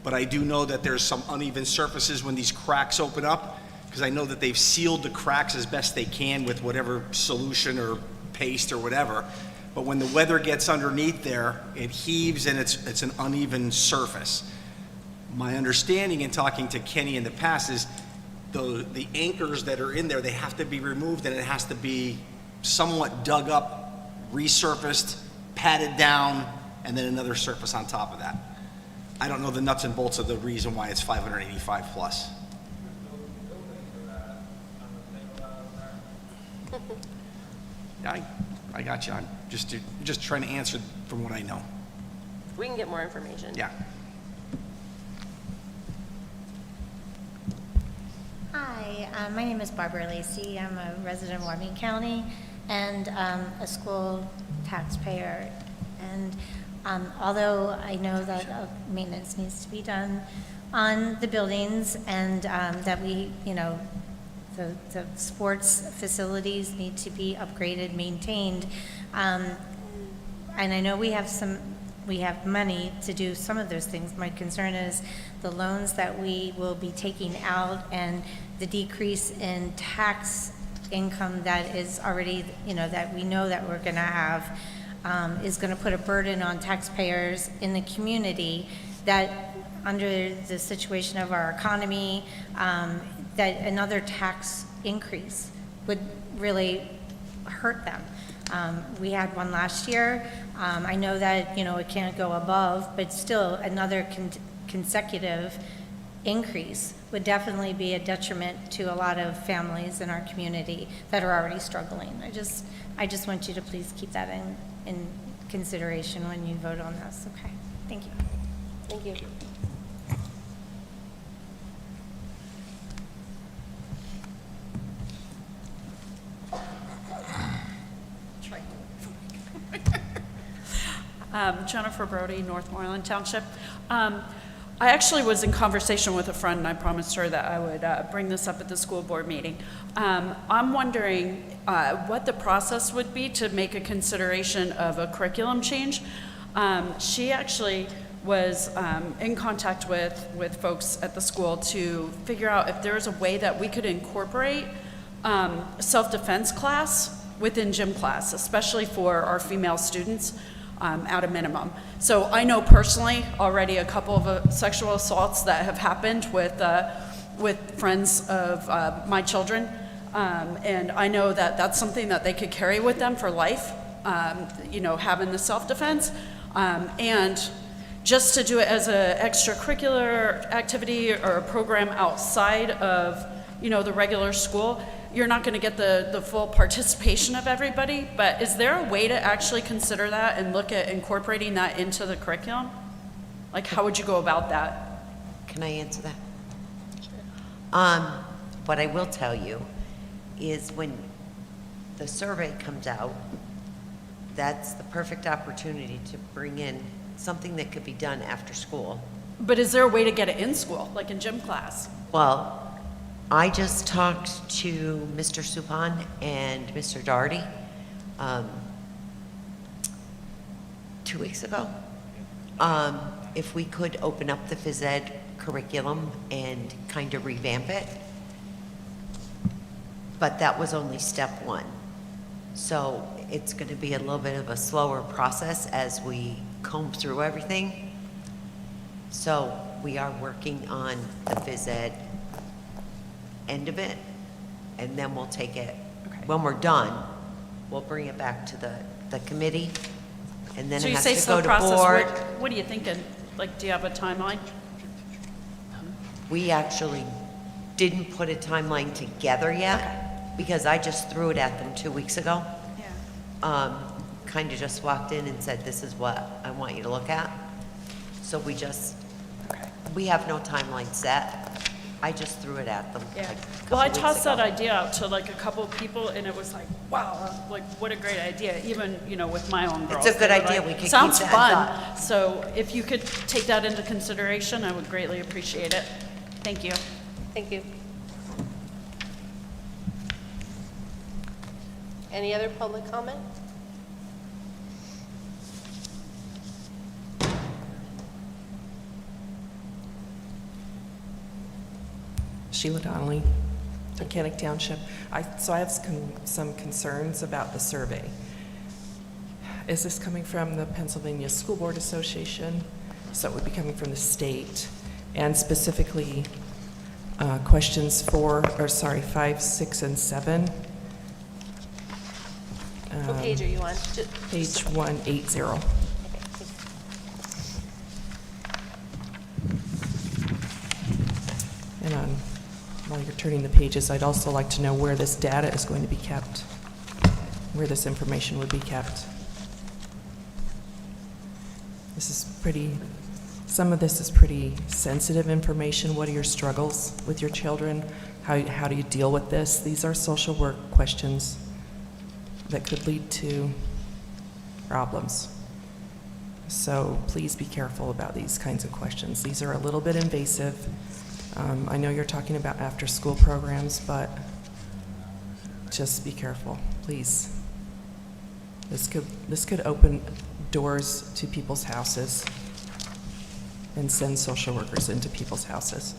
but I do know that there's some uneven surfaces when these cracks open up, because I know that they've sealed the cracks as best they can with whatever solution or paste or whatever. But when the weather gets underneath there, it heaves and it's an uneven surface. My understanding in talking to Kenny in the past is the anchors that are in there, they have to be removed, and it has to be somewhat dug up, resurfaced, patted down, and then another surface on top of that. I don't know the nuts and bolts of the reason why it's 585 plus. I got you. I'm just trying to answer from what I know. We can get more information. Yeah. Hi, my name is Barbara Lacey. I'm a resident of Wabash County and a school taxpayer. And although I know that maintenance needs to be done on the buildings and that we, the sports facilities need to be upgraded, maintained, and I know we have money to do some of those things. My concern is the loans that we will be taking out and the decrease in tax income that is already, that we know that we're gonna have, is gonna put a burden on taxpayers in the community that under the situation of our economy, that another tax increase would really hurt them. We had one last year. I know that, it can't go above, but still another consecutive increase would definitely be a detriment to a lot of families in our community that are already struggling. I just want you to please keep that in consideration when you vote on this. Okay, thank you. Thank you. Jennifer Brody, Northmoreland Township. I actually was in conversation with a friend, and I promised her that I would bring this up at the school board meeting. I'm wondering what the process would be to make a consideration of a curriculum change. She actually was in contact with folks at the school to figure out if there is a way that we could incorporate self-defense class within gym class, especially for our female students. At a minimum. So I know personally already a couple of sexual assaults that have happened with friends of my children, and I know that that's something that they could carry with them for life, having the self-defense, and just to do it as an extracurricular activity or a program outside of, the regular school. You're not going to get the full participation of everybody, but is there a way to actually consider that and look at incorporating that into the curriculum? Like, how would you go about that? Can I answer that? Sure. What I will tell you is when the survey comes out, that's the perfect opportunity to bring in something that could be done after school. But is there a way to get it in school, like in gym class? Well, I just talked to Mr. Suppan and Mr. Daugherty 2 weeks ago. If we could open up the phys ed curriculum and kind of revamp it. But that was only step one. So it's going to be a little bit of a slower process as we comb through everything. So we are working on the phys ed end of it, and then we'll take it, when we're done, we'll bring it back to the committee, and then it has to go to board. What are you thinking? Like, do you have a timeline? We actually didn't put a timeline together yet, because I just threw it at them 2 weeks ago. Yeah. Kind of just walked in and said, this is what I want you to look at. So we have no timeline set. I just threw it at them. Yeah. like, a Well, I couple weeks tossed that ago. idea out to like a couple of people, and it was like, wow, like what a great idea. Even, you know, with my own girls. It's a good they were idea. like, We could keep sounds that fun. thought." So if you could take that into consideration, I would greatly appreciate it. Thank you. Thank you. Any other public comment? Sheila Donnelly, Mechanic Township. So I have some concerns about the survey. Is this coming from the Pennsylvania School Board Association? So it would be coming from the state, and specifically questions 5, 6, and 7. What page are you on? Page 180. And while you're turning the pages, I'd also like to know where this data is going to be kept, where this information would be kept. This is some of this is pretty sensitive information. What are your struggles with your children? How do you deal with this? These are social work questions that could lead to problems. So please be careful about these kinds of questions. These are a little bit invasive. I know you're talking about after-school programs, but just be careful, please. This could open doors to people's houses and send social workers into people's houses.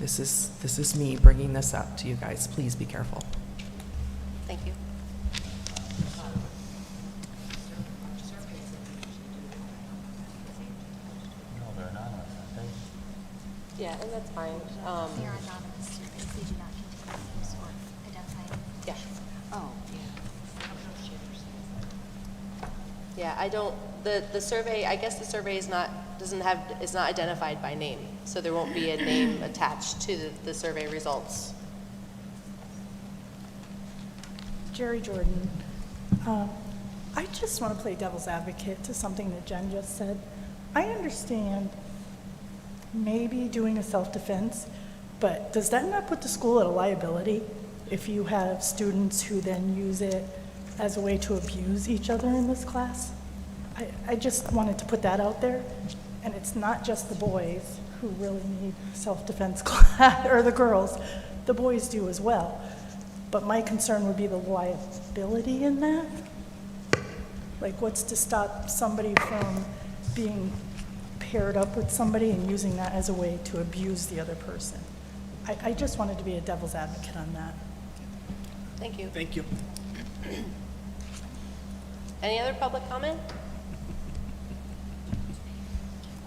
This is me bringing this up to you guys. Please be careful. Thank you. Yeah, and that's fine. They are anonymous surveys, they do not contain names or identifying. Yeah. Oh, Yeah, I don't, the survey, I guess the survey is not identified by name, so there won't be a name attached to the survey results. Jerry Jordan. I just want to play devil's advocate to something that Jen just said. I understand maybe doing a self-defense, but does that not put the school at a liability if you have students who then use it as a way to abuse each other in this class? I just wanted to put that out there. And it's not just the boys who really need self-defense class, or the girls. The boys do as well. But my concern would be the liability in that. Like, what's to stop somebody from being paired up with somebody and using that as a way to abuse the other person? I just wanted to be a devil's advocate on that. Thank you. Thank you. Any other public comment?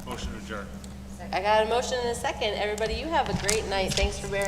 Motion adjourned. I got a motion and a second. Everybody, you have a great night. Thanks for bearing